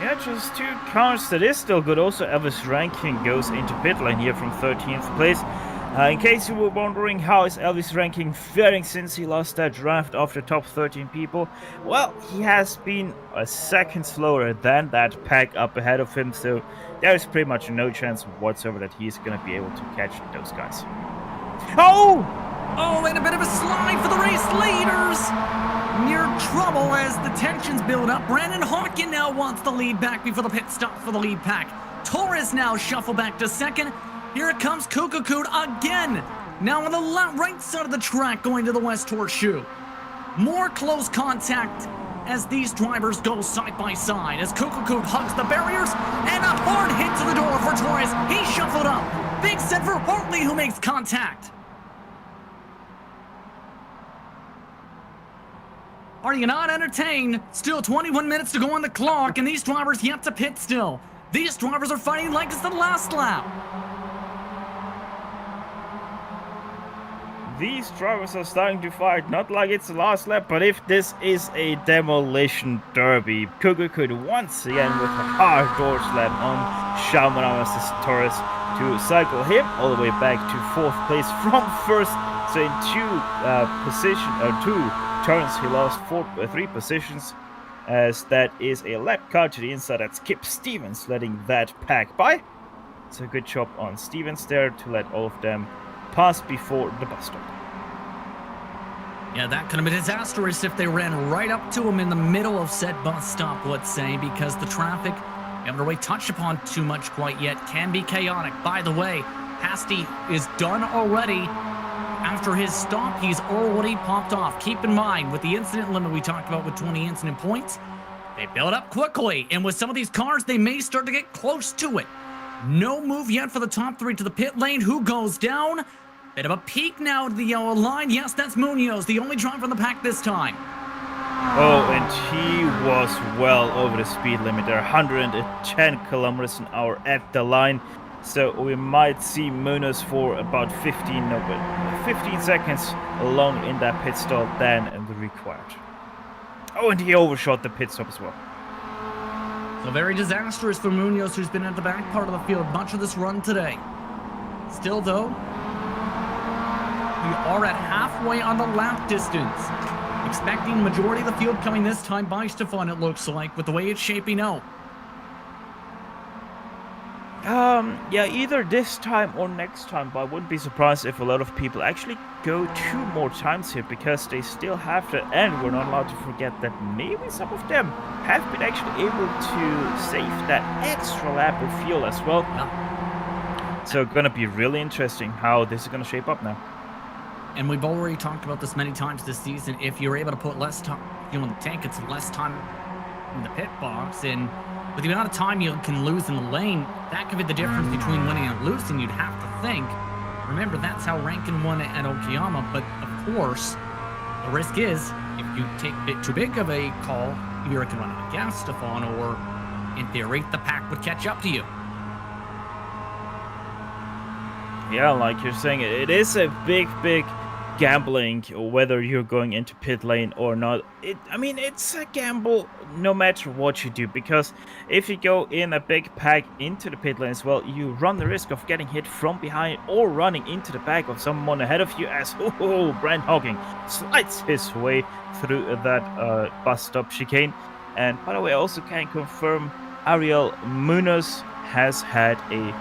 Yeah, just 2 cars. That is still good. Also, Elvis Rankin goes into pit lane here from 13th place. In case you were wondering how is Elvis Rankin faring since he lost that draft after top 13 people, well, he has been a second slower than that pack up ahead of him, so there is pretty much no chance whatsoever that he's going to be able to catch those guys. Oh, and a bit of a slide for the race leaders. Near trouble as the tensions build up. Brandon Hawkin now wants the lead back before the pit stop for the lead pack. Torres now shuffle back to second. Here it comes Kukukut again. Now on the right side of the track going to the West Horseshoe. More close contact as these drivers go side by side as Kukukut hugs the barriers and a hard hit to the door for Torres. He shuffled up. Big set for Hartley who makes contact. Are you not entertained? Still 21 minutes to go on the clock and these drivers yet to pit still. These drivers are fighting like it's the last lap. These drivers are starting to fight, not like it's the last lap, but if this is a demolition derby. Kukukut once again with a hard door slam on Shamanama's Torres to cycle him all the way back to 4th place from 1st. So in 2 turns he lost 3 positions, as that is a lap car to the inside. That's Kip Stevens letting that pack by. So good job on Stevens there to let all of them pass before the bus stop. Yeah, that could have been disastrous if they ran right up to him in the middle of said bus stop, let's say, because the traffic, we haven't really touched upon too much quite yet, can be chaotic. By the way, Hasty is done already. After his stop, he's already popped off. Keep in mind, with the incident limit we talked about with 20 incident points, they build up quickly, and with some of these cars, they may start to get close to it. No move yet for the top 3 to the pit lane. Who goes down? Bit of a peek now to the yellow line. Yes, that's Munoz, the only driver in the pack this time. Oh, and he was well over the speed limit there. 110 kilometers an hour at the line. So we might see Munoz for about 15 seconds long in that pit stop than the required. Oh, and he overshot the pit stop as well. So very disastrous for Munoz, who's been at the back part of the field much of this run today. Still, though, we are at halfway on the lap distance. Expecting majority of the field coming this time by Stefan, it looks like, with the way it's shaping out. Yeah, either this time or next time, but I wouldn't be surprised if a lot of people actually go 2 more times here, because they still have to, and we're not allowed to forget that maybe some of them have been actually able to save that extra lap of fuel as well. Yeah. So gonna be really interesting how this is gonna shape up now. And we've already talked about this many times this season. If you're able to put less time in the tank, it's less time in the pit box, and with the amount of time you can lose in the lane, that could be the difference between winning and losing, you'd have to think. Remember, that's how Rankin won at Okayama, but of course, the risk is, if you take a bit too big of a call, you're going to run out of gas, Stefan, or in theory, the pack would catch up to you. Yeah, like you're saying, it is a big gambling whether you're going into pit lane or not. I mean, it's a gamble no matter what you do, because if you go in a big pack into the pit lane as well, you run the risk of getting hit from behind or running into the back of someone ahead of you, as Brent Hawking slides his way through that bus stop chicane. And by the way, I also can confirm Ariel Munoz has had a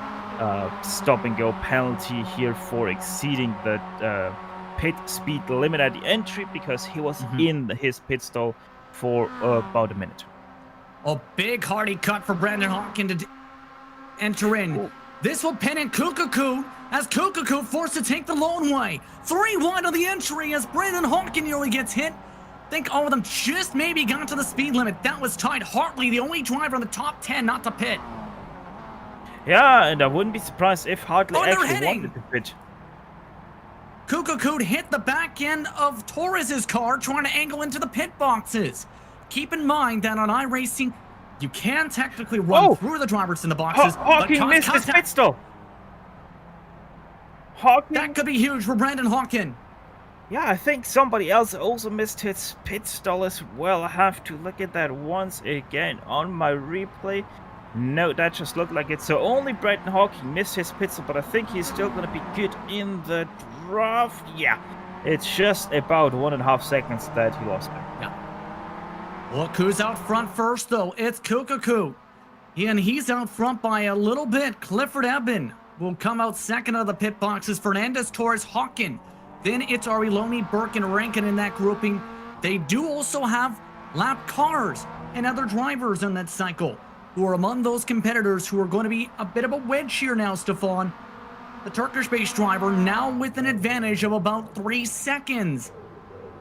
stop and go penalty here for exceeding the pit speed limit at the entry, because he was in his pit stall for about a minute. A big hardy cut for Brandon Hawkin to enter in. Ooh. This will pin in Kukukut as Kukukut forced to take the lone way. 3 wide on the entry as Brandon Hawkin nearly gets hit. think all of them just maybe got to the speed limit. That was tight. Hartley, the only driver in the top 10 not to pit. Yeah, and I wouldn't be surprised if Hartley Oh, they're actually hitting. wanted to pit. Kukukud hit the back end of Torres's car trying to angle into the pit boxes. Keep in mind that on iRacing, you can technically run through the drivers in the boxes. Hawking missed his pit stall. Hawking? That could be huge for Brandon Hawkin. Yeah, I think somebody else also missed his pit stall as well. I have to look at that once again on my replay. No, that just looked like it. So only Brandon Hawking missed his pit stall, but I think he's still going to be good in the draft. Yeah, it's just about 1.5 seconds that he lost there. Yeah. Look who's out front first, though. It's Kukukud. And he's out front by a little bit. Clifford Eben will come out second of the pit boxes. Fernandez, Torres, Hawkin. Then it's Ariloni, Burke, and Rankin in that grouping. They do also have lap cars and other drivers in that cycle who are among those competitors who are going to be a bit of a wedge here now, Stefan. The Turkish-based driver now with an advantage of about 3 seconds.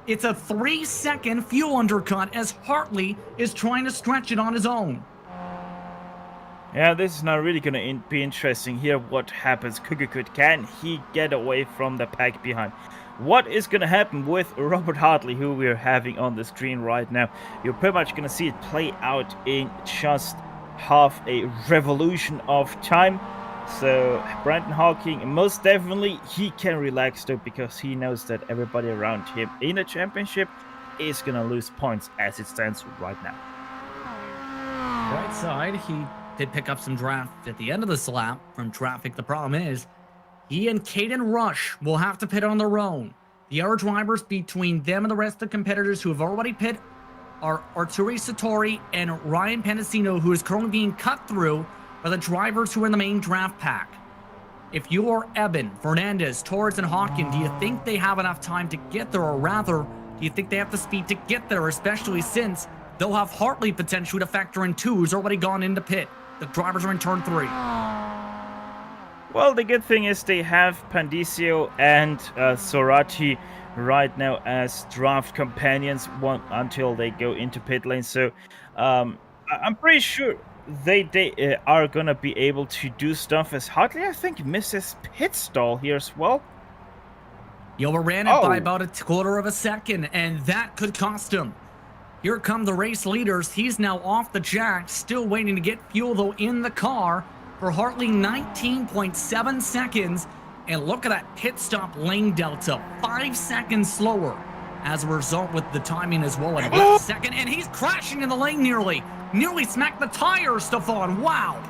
It's a 3-second fuel undercut as Hartley is trying to stretch it on his own. Yeah, this is now really going to be interesting here. What happens? Kukukud, can he get away from the pack behind? What is going to happen with Robert Hartley, who we're having on the screen right now? You're pretty much going to see it play out in just half a revolution of time. So Brandon Hawking, most definitely, he can relax though, because he knows that everybody around him in the championship is going to lose points as it stands right now. Right side, he did pick up some draft at the end of this lap from traffic. The problem is, he and Caden Rush will have to pit on their own. The other drivers between them and the rest of the competitors who have already pit are Arturi Satori and Ryan Pendicino, who is currently being cut through by the drivers who are in the main draft pack. If you are Eben, Fernandez, Torres, and Hawkin, do you think they have enough time to get there, or rather, do you think they have the speed to get there, especially since they'll have Hartley potentially to factor in too, who's already gone into pit? The drivers are in turn 3. Well, the good thing is they have Pandisio and Sorati right now as draft companions until they go into pit lane. So I'm pretty sure they are going to be able to do stuff, as Hartley, I think, misses pit stall here as well. He overran it by about 1/4 of a second, and that could cost him. Here come the race leaders. He's now off the jack, still waiting to get fuel, though, in the car. For Hartley, 19.7 seconds. And look at that pit stop lane delta, 5 seconds slower. As a result, with the timing as well, at 1 second. And he's crashing in the lane nearly. Nearly smacked the tire, Stefan. Wow.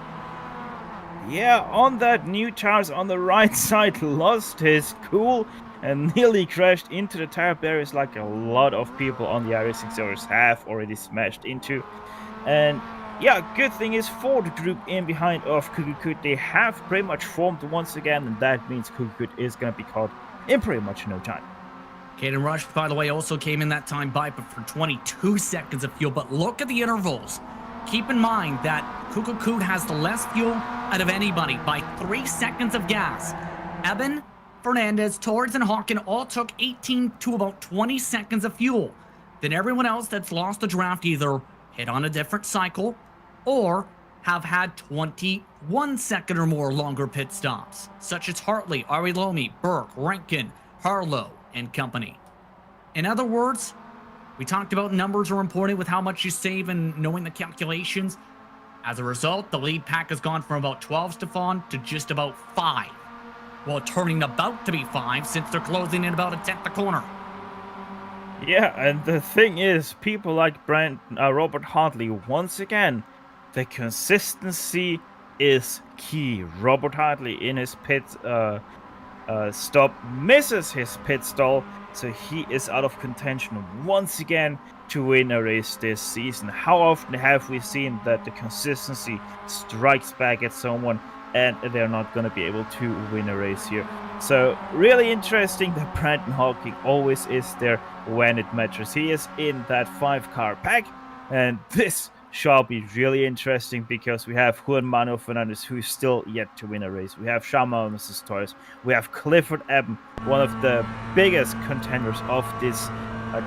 Yeah, on that new tires on the right side, lost his cool and nearly crashed into the tire barriers like a lot of people on the iRacing servers have already smashed into. And yeah, good thing is for the group in behind of Kukukud, they have pretty much formed once again, and that means Kukukud is going to be caught in pretty much no time. Caden Rush, by the way, also came in that time by, but for 22 seconds of fuel. But look at the intervals. Keep in mind that Kukukud has the less fuel out of anybody by 3 seconds of gas. Eben, Fernandez, Torres, and Hawkin all took 18 to about 20 seconds of fuel. Then everyone else that's lost the draft either hit on a different cycle or have had 21 second or more longer pit stops, such as Hartley, Arilomi, Burke, Rankin, Harlow, and company. In other words, we talked about numbers are important with how much you save and knowing the calculations. As a result, the lead pack has gone from about 12, Stefan, to just about 5. Well, turning about to be 5 since they're closing in about a 10th a corner. Yeah, and the thing is, people like Robert Hartley, once again, the consistency is key. Robert Hartley in his pit stop misses his pit stall, so he is out of contention once again to win a race this season. How often have we seen that the consistency strikes back at someone and they're not going to be able to win a race here? So really interesting that Brandon Hawking always is there when it matters. He is in that 5-car pack, and this shall be really interesting because we have Juan Manuel Fernandez, who's still yet to win a race. We have Shama Mrs. Torres. We have Clifford Eben, one of the biggest contenders of this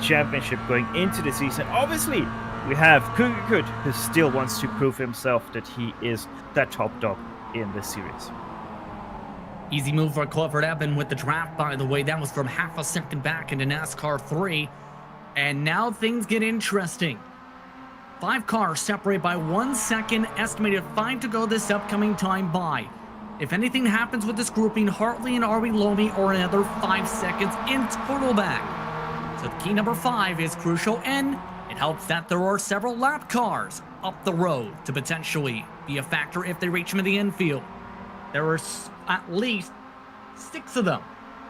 championship going into the season. Obviously, we have Kukukut, who still wants to prove himself that he is that top dog in this series. Easy move for Clifford Evan with the draft, by the way. That was from half a second back into NASCAR 3. And now things get interesting. 5 cars separated by 1 second, estimated 5 to go this upcoming time by. If anything happens with this grouping, Hartley and Ari Lomi are another 5 seconds in total back. So the key number 5 is crucial, and it helps that there are several lap cars up the road to potentially be a factor if they reach them in the infield. There are at least 6 of them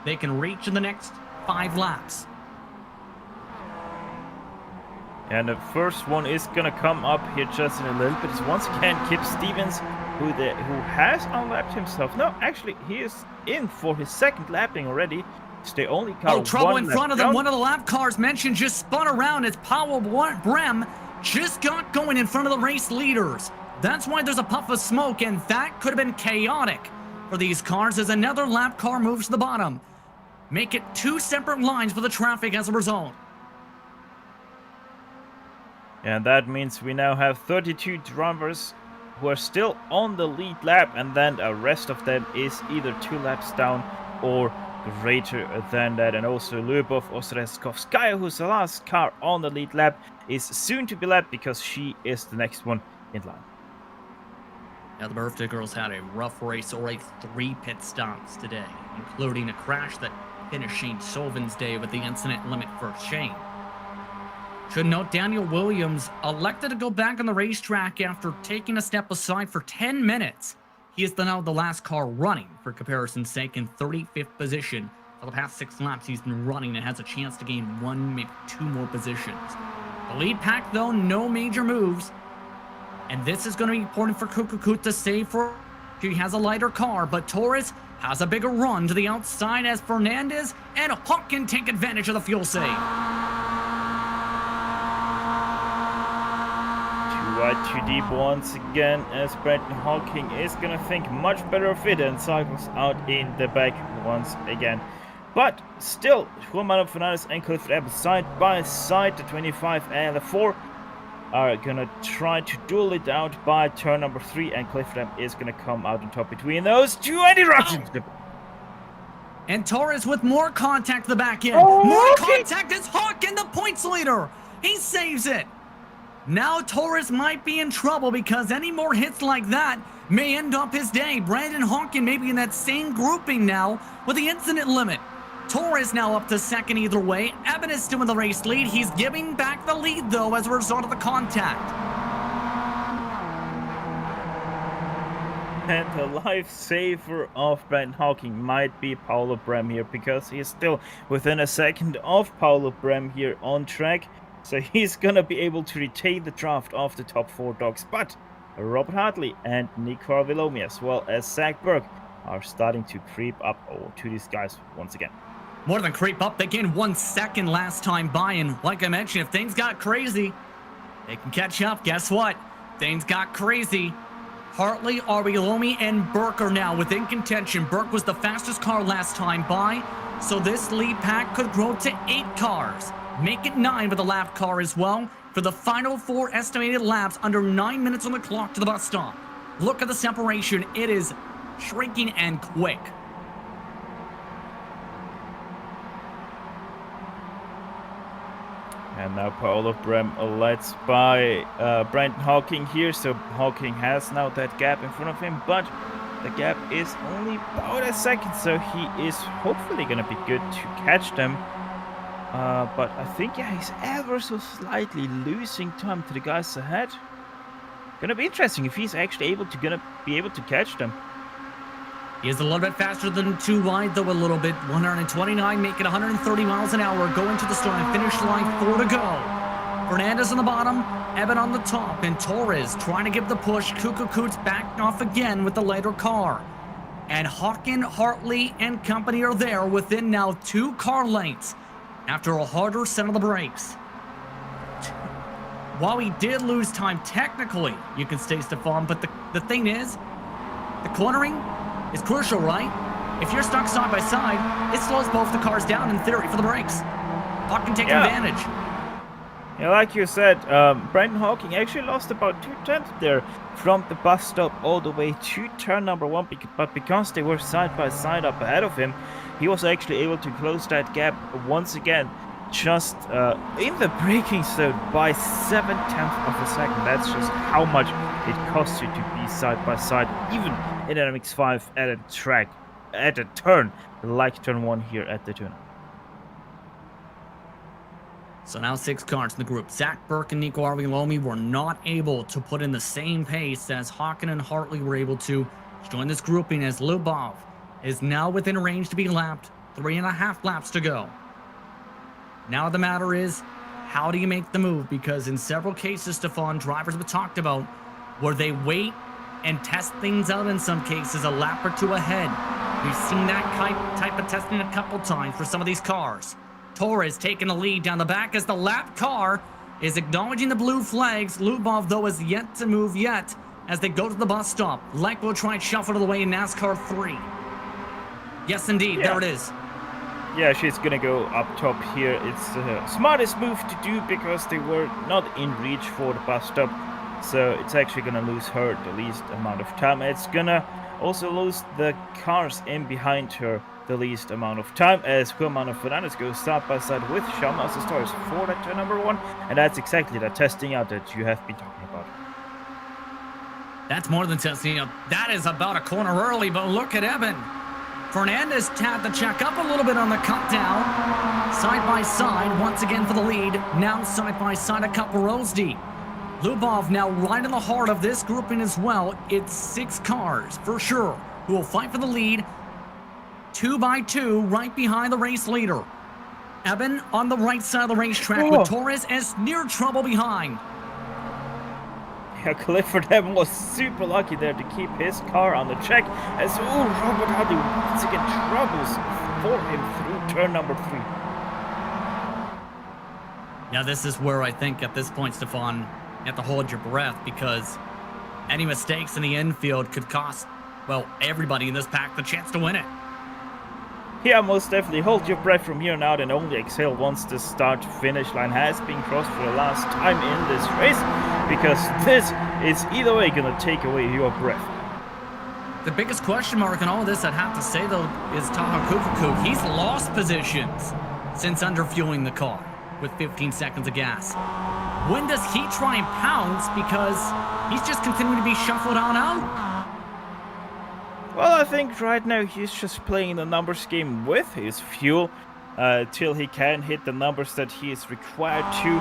they can reach in the next 5 laps. And the first one is gonna come up here just in a little bit. It's once again Kip Stevens, who has unlapped himself. No, actually, he is in for his second lapping already. It's the only car. Oh, trouble in front of them. One of the lap cars mentioned just spun around as Powell Brem just got going in front of the race leaders. That's why there's a puff of smoke, and that could have been chaotic for these cars as another lap car moves to the bottom. Make it 2 separate lines for the traffic as a result. And that means we now have 32 drivers who are still on the lead lap, and then the rest of them is either 2 laps down or greater than that. And also Lyubov Ostrezkovskaya, who's the last car on the lead lap, is soon to be lapped because she is the next one in line. Now the birthday girls had a rough race, already 3 pit stops today, including a crash that finished Shane Sullivan's day with the incident limit for Shane. Should note Daniel Williams elected to go back on the racetrack after taking a step aside for 10 minutes. He is now the last car running, for comparison's sake, in 35th position. For the past 6 laps he's been running and has a chance to gain 1, maybe 2 more positions. The lead pack, though, no major moves. And this is going to be important for Kukukut to save for. He has a lighter car, but Torres has a bigger run to the outside as Fernandez and Hawkin take advantage of the fuel save. Too deep once again, as Brendan Hawking is gonna think much better of it and cycles out in the back once again. But still, Juan Manuel Fernandez and Clifford Evans side by side. The 25 and the 4 are gonna try to duel it out by turn number 3, and Clifford Evans is gonna come out on top between those 2 and eruptions. And Torres with more contact to the back end. Oh, more okay. contact is Hawkin, the points leader. He saves it. Now Torres might be in trouble because any more hits like that may end up his day. Brandon Hawkin may be in that same grouping now with the incident limit. Torres now up to second either way. Eben is still in the race lead. He's giving back the lead, though, as a result of the contact. And the lifesaver of Brandon Hawking might be Paulo Brem here, because he is still within a second of Paulo Brem here on track. So he's gonna be able to retain the draft of the top 4 dogs. But Robert Hartley and Nico Vilomi, as well as Zach Burke, are starting to creep up to these guys once again. More than creep up, they gained 1 second last time by, and like I mentioned, if things got crazy, they can catch up. Guess what? Things got crazy. Hartley, Arilomi, and Burke are now within contention. Burke was the fastest car last time by, so this lead pack could grow to 8 cars. Make it 9 with a lap car as well for the final 4 estimated laps, under 9 minutes on the clock to the bus stop. Look at the separation. It is shrinking and quick. And now Paulo Brem lets by Brandon Hawking here. So Hawking has now that gap in front of him, but the gap is only about a second. So he is hopefully going to be good to catch them. But I think, yeah, he's ever so slightly losing time to the guys ahead. Gonna be interesting if he's actually gonna be able to catch them. He is a little bit faster than 2 wide, though a little bit. 129, making 130 miles an hour, going to the start. Finish line, 4 to go. Fernandez on the bottom, Eben on the top, and Torres trying to give the push. Kukukut's backed off again with the lighter car. And Hawkin, Hartley, and company are there within now 2 car lengths after a harder set of the brakes. While he did lose time technically, you can say, Stefan, but the thing is, the cornering is crucial, right? If you're stuck side by side, it slows both the cars down in theory for the brakes. Hawking taking Yeah. advantage. Yeah, like you said, Brandon Hawking actually lost about 2 tenths there from the bus stop all the way to turn number 1, but because they were side by side up ahead of him, he was actually able to close that gap once again, just in the braking zone by 7/10 of a second. That's just how much it costs you to be side by side, even in an MX-5 at a track, at a turn like turn 1 here at Daytona. So now 6 cars in the group. Zach Burke and Nico Arvilomi were not able to put in the same pace as Hawken and Hartley were able to join this grouping, as Lubov is now within range to be lapped. 3.5 laps to go. Now the matter is, how do you make the move? Because in several cases, Stefan, drivers have talked about where they wait and test things out in some cases a lap or 2 ahead. We've seen that type of testing a couple times for some of these cars. Torres taking the lead down the back as the lap car is acknowledging the blue flags. Lubov, though, is yet to move yet as they go to the bus stop. Lek will try and shuffle to the way in NASCAR 3. Yes, indeed. Yeah. There it is. Yeah, she's gonna go up top here. It's the smartest move to do because they were not in reach for the bus stop. So it's actually gonna lose her the least amount of time. It's gonna also lose the cars in behind her the least amount of time, as Juan Fernandez goes side by side with Shamas Stars for that turn number 1, and that's exactly the testing out that you have been talking about. That's more than testing out. That is about a corner early, but look at Eben. Fernandez had to check up a little bit on the cut down. Side by side, once again for the lead. Now side by side, a couple rows deep. Lubov now right in the heart of this grouping as well. It's 6 cars for sure who will fight for the lead. 2 by 2 right behind the race leader. Eben on the right side of the racetrack with Torres as near trouble behind. Yeah, Clifford Eben was super lucky there to keep his car on the track, as Robert Hardy once again troubles for him through turn number 3. Yeah, this is where I think at this point, Stefan, you have to hold your breath, because any mistakes in the infield could cost, well, everybody in this pack the chance to win it. Yeah, most definitely. Hold your breath from here on out and only exhale once the start-finish line has been crossed for the last time in this race, because this is either way going to take away your breath. The biggest question mark in all of this, I'd have to say, though, is Taha Kufuku. He's lost positions since underfueling the car with 15 seconds of gas. When does he try and pounce? Because he's just continuing to be shuffled on out. Well, I think right now he's just playing the numbers game with his fuel till he can hit the numbers that he is required to.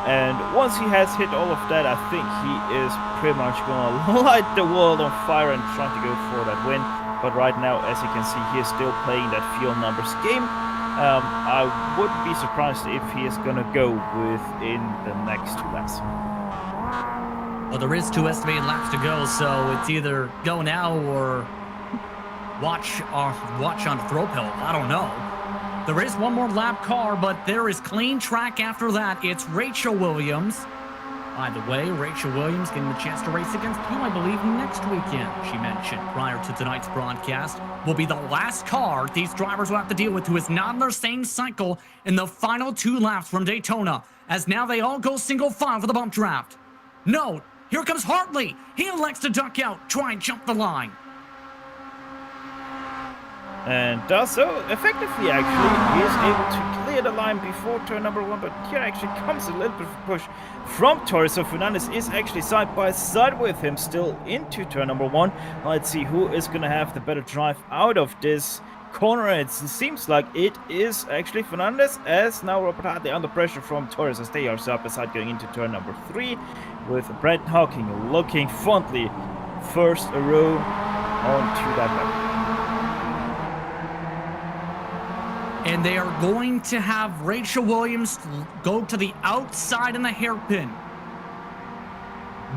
And once he has hit all of that, I think he is pretty much going to light the world on fire and trying to go for that win. But right now, as you can see, he is still playing that fuel numbers game. I wouldn't be surprised if he is going to go within the next 2 laps. Well, there is 2 estimated laps to go, so it's either go now or watch on the throw pedal. I don't know. There is 1 more lap car, but there is clean track after that. It's Rachel Williams. By the way, Rachel Williams getting the chance to race against you, I believe, next weekend, she mentioned prior to tonight's broadcast, will be the last car these drivers will have to deal with who is not in their same cycle in the final 2 laps from Daytona, as now they all go single file for the bump draft. No, here comes Hartley. He elects to duck out, try and jump the line. And does so effectively, actually. He is able to clear the line before turn number 1, but here actually comes a little bit of a push from Torres. So Fernandez is actually side by side with him still into turn number 1. Let's see who is going to have the better drive out of this corner. It seems like it is actually Fernandez, as now Robert Hartley under pressure from Torres as they are side by side going into turn number 3, with Brent Hawking looking fondly first a row onto that lap. And they are going to have Rachel Williams go to the outside in the hairpin.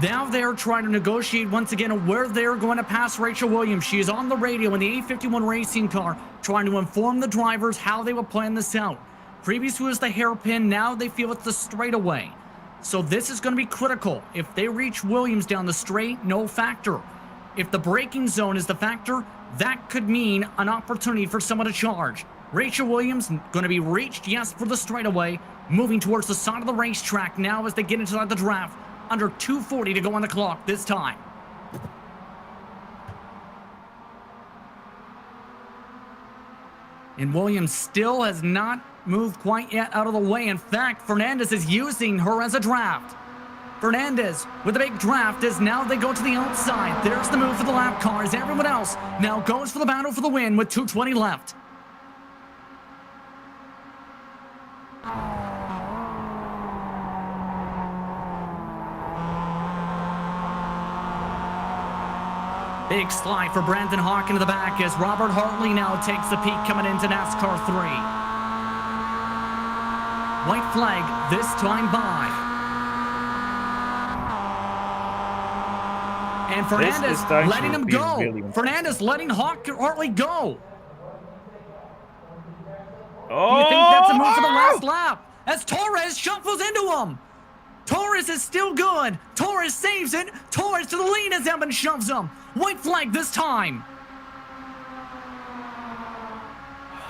Now they're trying to negotiate once again where they're going to pass Rachel Williams. She is on the radio in the 851 racing car, trying to inform the drivers how they will plan this out. Previously was the hairpin, now they feel it's the straightaway. So this is going to be critical. If they reach Williams down the straight, no factor. If the braking zone is the factor, that could mean an opportunity for someone to charge. Rachel Williams going to be reached, yes, for the straightaway. Moving towards the side of the racetrack now as they get inside the draft. Under 2:40 to go on the clock this time. And Williams still has not moved quite yet out of the way. In fact, Fernandez is using her as a draft. Fernandez with a big draft as now they go to the outside. There's the move for the lap cars. Everyone else now goes for the battle for the win with 2:20 left. Big slide for Brandon Hawk into the back as Robert Hartley now takes the peak coming into NASCAR 3. White flag this time by. And Fernandez letting him go. Fernandez letting Hartley go. Oh! Do you think that's a move for the last lap? As Torres shuffles into him. Torres is still good. Torres saves it. Torres to the lead as Evan shoves him. White flag this time.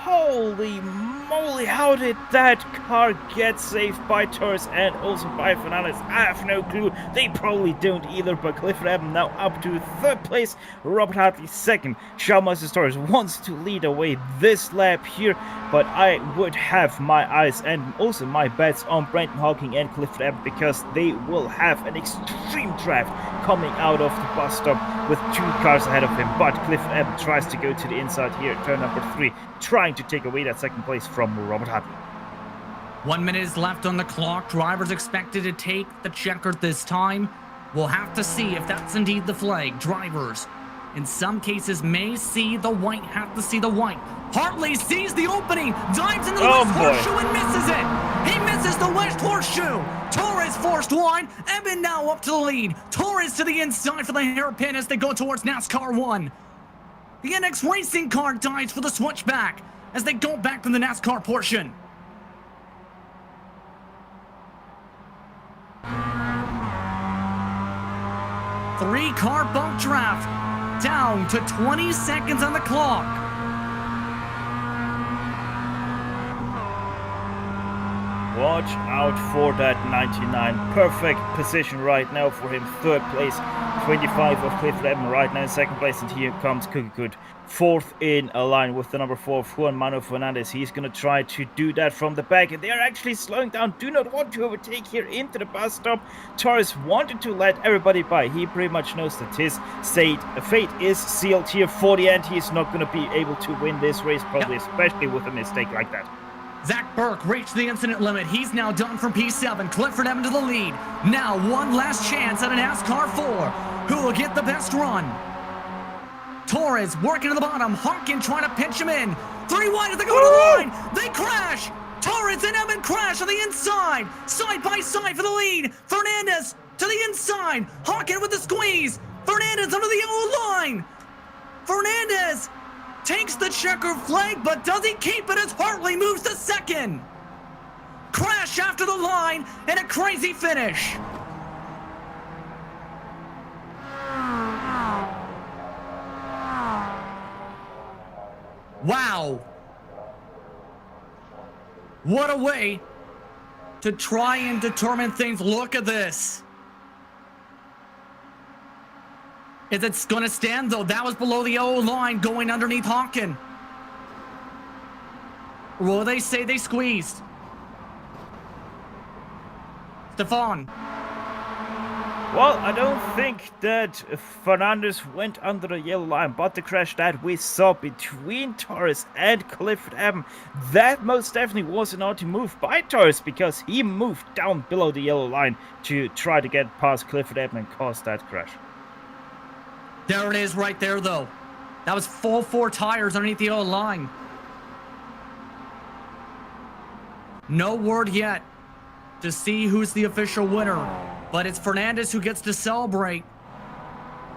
Holy moly, how did that car get saved by Torres and also by Fernandez? I have no clue. They probably don't either, but Clifford Evans now up to 3rd place. Robert Hartley 2nd. Chalmers Torres wants to lead away this lap here, but I would have my eyes and also my bets on Brandon Hawking and Clifford Evans because they will have an extreme draft coming out of the bus stop with 2 cars ahead of him. But Clifford Evans tries to go to the inside here at turn number 3, trying to take away that 2nd place from Robert Hartley. 1 minute is left on the clock. Drivers expected to take the checker this time. We'll have to see if that's indeed the flag. Drivers, in some cases, may see the white, have to see the white. Hartley sees the opening, dives into the west horseshoe and misses it. He misses the west horseshoe. Torres forced wide. Eben now up to the lead. Torres to the inside for the hairpin as they go towards NASCAR 1. The NX Racing car dies for the switchback as they go back to the NASCAR portion. Three-car bump draft down to 20 seconds on the clock. Watch out for that 99. Perfect position right now for him. 3rd place. 25 of Clifford Evans right now in 2nd place. And here comes Cookie Good. 4th in a line with the number 4, Juan Manuel Fernandez. He's going to try to do that from the back. And they are actually slowing down. Do not want to overtake here into the bus stop. Torres wanted to let everybody by. He pretty much knows that his fate is sealed here for the end. He's not going to be able to win this race, probably, especially with a mistake like that. Zach Burke reached the incident limit. He's now done from P7. Clifford Evans to the lead. Now one last chance at a NASCAR 4. Who will get the best run? Torres working to the bottom. Hawkin trying to pinch him in. 3 wide as they go to the line. They crash. Torres and Evans crash on the inside. Side by side for the lead. Fernandez to the inside. Hawkin with the squeeze. Fernandez under the yellow line. Fernandez takes the checker flag, but does he keep it as Hartley moves to 2nd? Crash after the line and a crazy finish. Wow. What a way to try and determine things. Look at this. Is it going to stand, though? That was below the yellow line going underneath Hawkin. Will they say they squeezed? Stefan. Well, I don't think that Fernandez went under the yellow line, but the crash that we saw between Torres and Clifford Evans, that most definitely was an naughty move by Torres because he moved down below the yellow line to try to get past Clifford Evans and cause that crash. There it is right there, though. That was full 4 tires underneath the yellow line. No word yet to see who's the official winner, but it's Fernandez who gets to celebrate.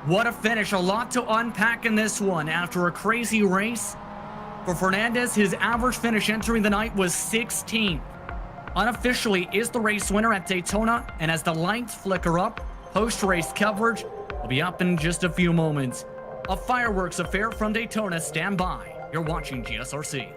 What a finish. A lot to unpack in this one. After a crazy race, for Fernandez, his average finish entering the night was 16th. Unofficially is the race winner at Daytona, and as the lights flicker up, post-race coverage will be up in just a few moments. A fireworks affair from Daytona. Stand by. You're watching GSRC.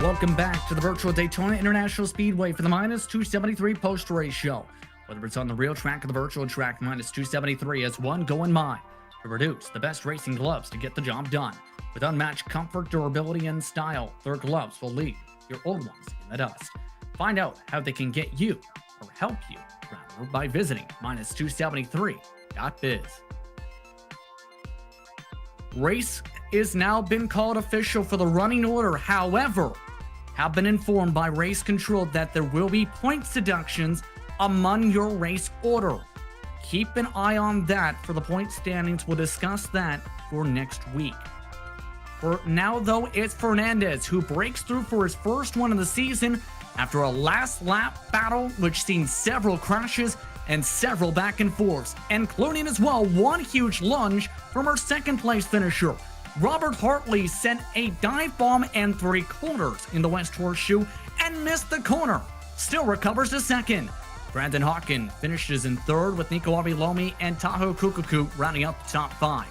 Welcome back to the virtual Daytona International Speedway for the minus 273 post-race show. Whether it's on the real track or the virtual track, minus 273 has one goal in mind: to produce the best racing gloves to get the job done. With unmatched comfort, durability, and style, their gloves will leave your old ones in the dust. Find out how they can get you, or help you, rather, by visiting minus273.biz. Race is now been called official for the running order. However, have been informed by race control that there will be points deductions among your race order. Keep an eye on that for the point standings. We'll discuss that for next week. For now, though, it's Fernandez who breaks through for his first one of the season after a last lap battle which seen several crashes and several back and forths, including as well one huge lunge from our second place finisher. Robert Hartley sent a dive bomb and 3/4 in the West Horseshoe and missed the corner. Still recovers to second. Brandon Hawkin finishes in third with Nico Avilomi and Tahoe Kukuku rounding out the top 5.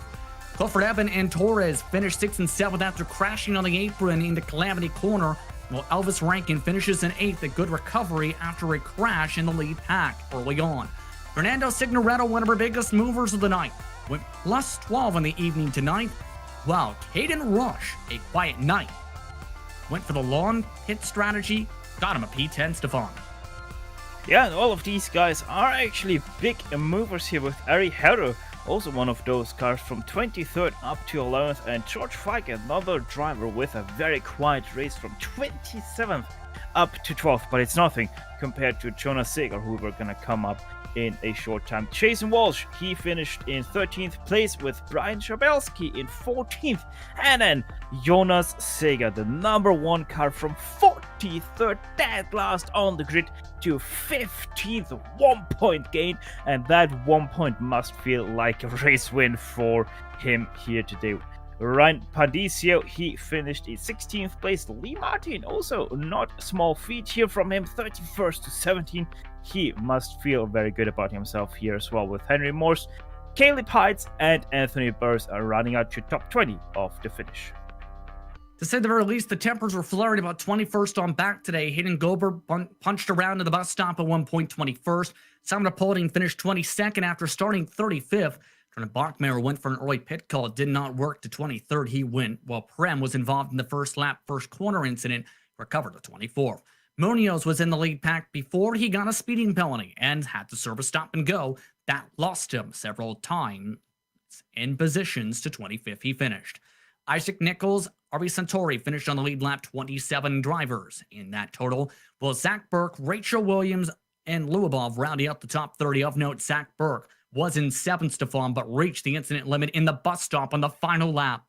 Clifford Evan and Torres finished 6th and 7th after crashing on the apron into Calamity Corner, while Elvis Rankin finishes in 8th, a good recovery after a crash in the lead pack early on. Fernando Signoretto, one of our biggest movers of the night, went plus 12 in the evening to 9th, while Caden Rush, a quiet night, went for the long hit strategy, got him a P10, Stefan. Yeah, and all of these guys are actually big movers here, with Ari Herro, also one of those cars, from 23rd up to 11th, and George Fike, another driver with a very quiet race from 27th up to 12th, but it's nothing compared to Jonas Seger, who we're gonna come up in a short time. Jason Walsh, he finished in 13th place with Brian Schabelski in 14th, and then Jonas Seger, the number 1 car, from 43rd, dead last on the grid, to 15th, 1 point gain, and that 1 point must feel like a race win for him here today. Ryan Padisio, he finished in 16th place. Lee Martin, also not a small feat here from him, 31st to 17th. He must feel very good about himself here as well, with Henry Morse, Caleb Heights, and Anthony Burrs are running out to top 20 of the finish. To say the very least, the tempers were flurried about 21st on back today. Hayden Gober punched around to the bus stop at 1.21st. Simon Paulding finished 22nd after starting 35th. Trent Bachmeier went for an early pit call. It did not work. To 23rd, he went, while Prem was involved in the first lap, first corner incident, recovered to 24th. Munoz was in the lead pack before he got a speeding penalty and had to serve a stop and go. That lost him several times in positions. To 25th, he finished. Isaac Nichols, RB Santori finished on the lead lap, 27 drivers in that total, while Zach Burke, Rachel Williams, and Luabov rounding out the top 30. Of note, Zach Burke was in 7th, Stefan, but reached the incident limit in the bus stop on the final lap.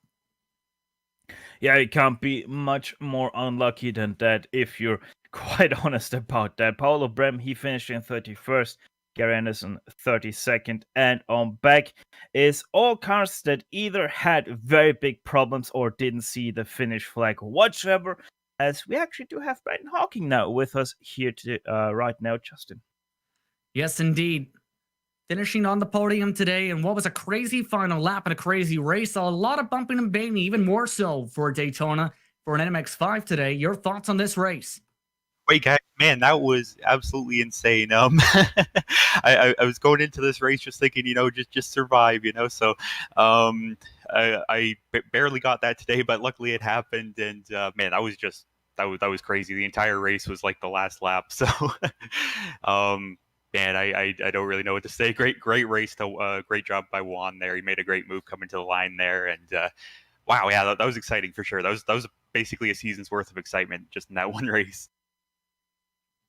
Yeah, it can't be much more unlucky than that, if you're quite honest about that. Paolo Brem, he finished in 31st. Gary Anderson 32nd, and on back is all cars that either had very big problems or didn't see the finish flag whatsoever, as we actually do have Brandon Hawking now with us here right now, Justin. Yes, indeed. Finishing on the podium today, and what was a crazy final lap and a crazy race. A lot of bumping and banging, even more so for Daytona for an MX-5 today. Your thoughts on this race? Wait, guys, man, that was absolutely insane. I was going into this race just thinking, just survive, So, I barely got that today, but luckily it happened. And man, that was crazy. The entire race was like the last lap. So, man, I don't really know what to say. Great race. Great job by Juan there. He made a great move coming to the line there, and wow, yeah, that was exciting for sure. That was basically a season's worth of excitement just in that one race.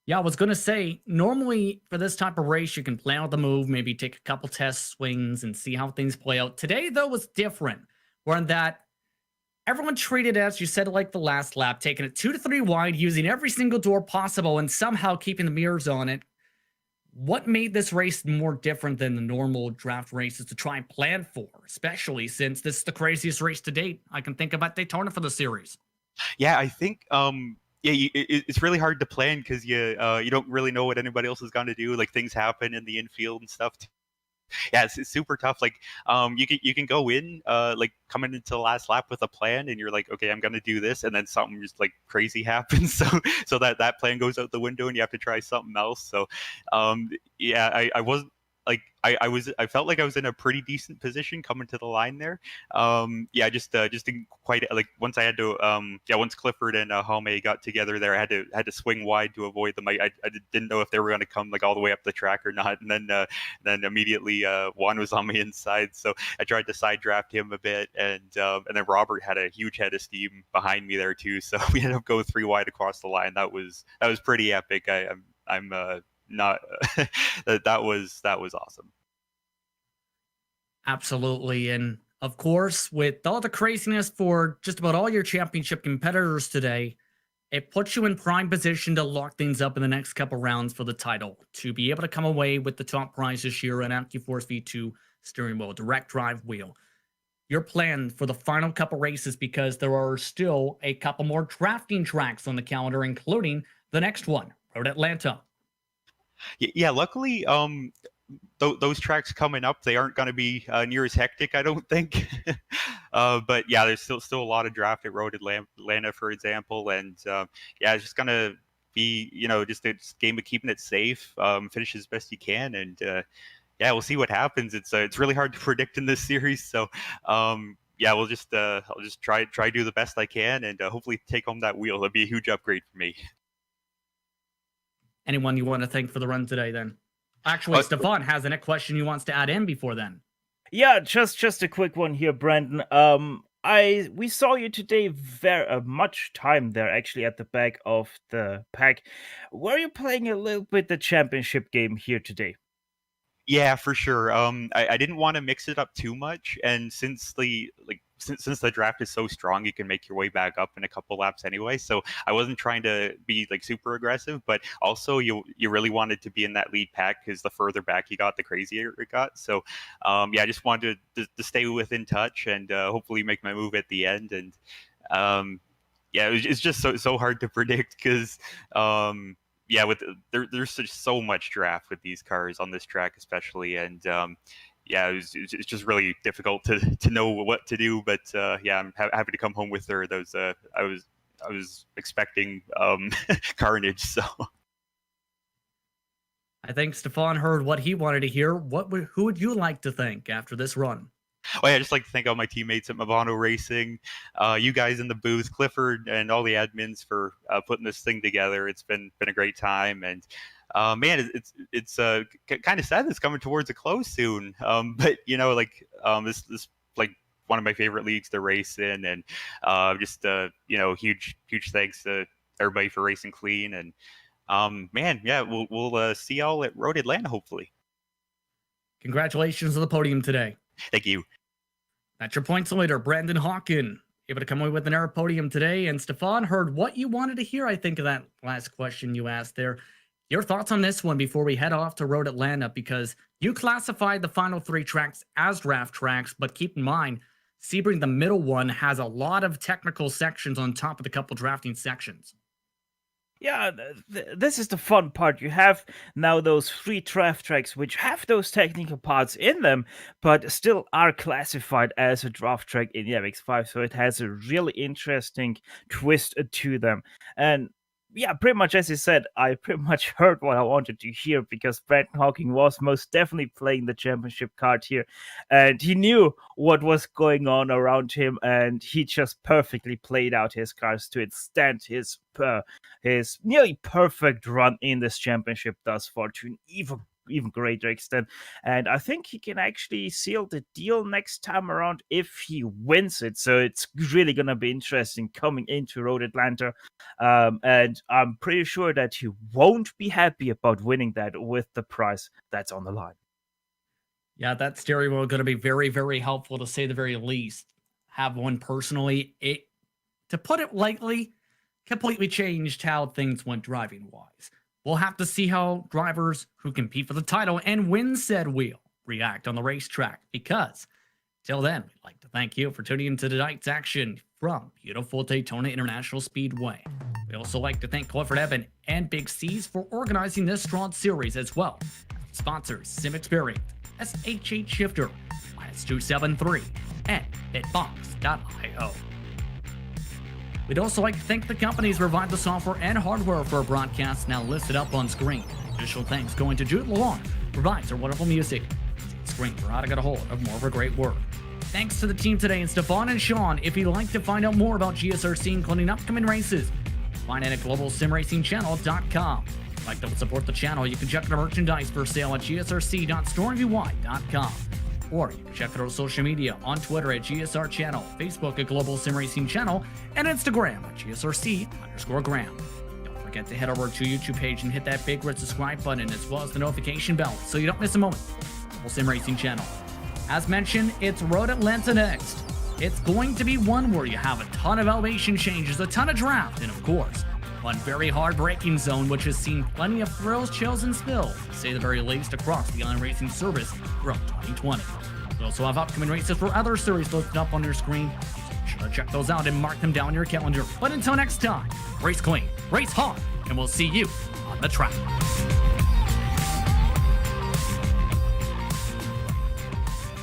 Yeah, I was going to say, normally for this type of race, you can plan out the move, maybe take a couple test swings and see how things play out. Today, though, was different. Where in that everyone treated it, as you said, like the last lap, taking it 2 to 3 wide, using every single door possible, and somehow keeping the mirrors on it. What made this race more different than the normal draft races to try and plan for, especially since this is the craziest race to date I can think of at Daytona for the series? Yeah, I think it's really hard to plan because you don't really know what anybody else is going to do. Like, things happen in the infield and stuff Yeah, it's super tough. Like, you can go in, like coming into the last lap with a plan, and you're like, okay, I'm gonna do this, and then something just like crazy happens, so that plan goes out the window, and you have to try something else. So, yeah, I was like I felt like I was in a pretty decent position coming to the line there. Yeah, just didn't quite like once I had to yeah, once Clifford and Jaume got together there, I had to swing wide to avoid them. I didn't know if they were going to come like all the way up the track or not, and then immediately Juan was on my inside, so I tried to side draft him a bit, and then Robert had a huge head of steam behind me there too, so we ended up going 3 wide across the line. That was pretty epic. I'm not that was awesome. Absolutely. And of course, with all the craziness for just about all your championship competitors today, it puts you in prime position to lock things up in the next couple rounds for the title, to be able to come away with the top prize this year, an AccuForce V2 steering wheel, direct drive wheel. Your plan for the final couple races, because there are still a couple more drafting tracks on the calendar, including the next one, Road Atlanta. Yeah, luckily, those tracks coming up, they aren't going to be near as hectic, I don't think. But yeah, there's still a lot of draft at Road Atlanta, for example, and yeah, it's just gonna be just a game of keeping it safe, finish as best you can, and yeah, we'll see what happens. It's really hard to predict in this series, so yeah, I'll just try to do the best I can, and hopefully take home that wheel. It'll be a huge upgrade for me. Anyone you want to thank for the run today, then? Actually, Stefan has a next question he wants to add in before then. Yeah, just a quick one here, Brandon. We saw you today very much time there actually at the back of the pack. Were you playing a little bit the championship game here today? Yeah, for sure. I didn't want to mix it up too much, and since the draft is so strong, you can make your way back up in a couple laps anyway. So I wasn't trying to be like super aggressive, but also you really wanted to be in that lead pack, because the further back you got, the crazier it got. So yeah, I just wanted to stay within touch and hopefully make my move at the end. And yeah, it's just so hard to predict, because yeah, there's just so much draft with these cars on this track, especially, and yeah, it's just really difficult to know what to do. But yeah, I'm happy to come home with her. Those I was expecting carnage, so. I think Stefan heard what he wanted to hear. Who would you like to thank after this run? Oh yeah, I'd just like to thank all my teammates at Movano Racing, you guys in the booth, Clifford, and all the admins for putting this thing together. It's been a great time, and man, it's kind of sad it's coming towards a close soon. But like this like one of my favorite leagues to race in, and just huge thanks to everybody for racing clean, and man, yeah, we'll see y'all at Road Atlanta hopefully. Congratulations on the podium today. Thank you. That's your points leader, Brandon Hawken, able to come away with an air podium today. And Stefan heard what you wanted to hear, I think, of that last question you asked there. Your thoughts on this one before we head off to Road Atlanta, because you classified the final 3 tracks as draft tracks, but keep in mind, Sebring, the middle one, has a lot of technical sections on top of the couple drafting sections. Yeah, this is the fun part. You have now those 3 draft tracks which have those technical parts in them, but still are classified as a draft track in the MX-5. So it has a really interesting twist to them. And yeah, pretty much as you said, I pretty much heard what I wanted to hear, because Brandon Hawking was most definitely playing the championship card here, and he knew what was going on around him, and he just perfectly played out his cards to extend his nearly perfect run in this championship thus far to an even greater extent. And I think he can actually seal the deal next time around if he wins it. So it's really going to be interesting coming into Road Atlanta. And I'm pretty sure that he won't be happy about winning that with the prize that's on the line. Yeah, that steering wheel is going to be very, very helpful, to say the very least. Have one personally. It, to put it lightly, completely changed how things went driving-wise. We'll have to see how drivers who compete for the title and win said wheel react on the racetrack, because till then, we'd like to thank you for tuning into tonight's action from beautiful Daytona International Speedway. We'd also like to thank Clifford Evan and Big C's for organizing this strong series, as well as sponsors SimExperience, SH8 shifter -273 at bitbox.io. We'd also like to thank the companies who provide the software and hardware for our broadcasts now listed up on screen. Additional thanks going to Jude Lalonde, who provides our wonderful music. Screen for how to get a hold of more of her great work. Thanks to the team today and Stefan and Sean. If you'd like to find out more about GSRC, including upcoming races, find it at globalsimracingchannel.com. If you'd like to support the channel, you can check out our merchandise for sale at gsrc.stormvy.com. Or you can check out our social media on Twitter at GSR Channel, Facebook at Global SimRacing Channel, and Instagram at GSRC_Gram. Don't forget to head over to YouTube page and hit that big red subscribe button as well as the notification bell so you don't miss a moment. Global SimRacing Channel. As mentioned, it's Road Atlanta next. It's going to be one where you have a ton of elevation changes, a ton of draft, and of course, one very hard braking zone which has seen plenty of thrills, chills, and spills, to say the very least, across the iRacing service throughout 2020. We also have upcoming races for other series listed up on your screen, so be sure to check those out and mark them down in your calendar. But until next time, race clean, race hard, and we'll see you on the track.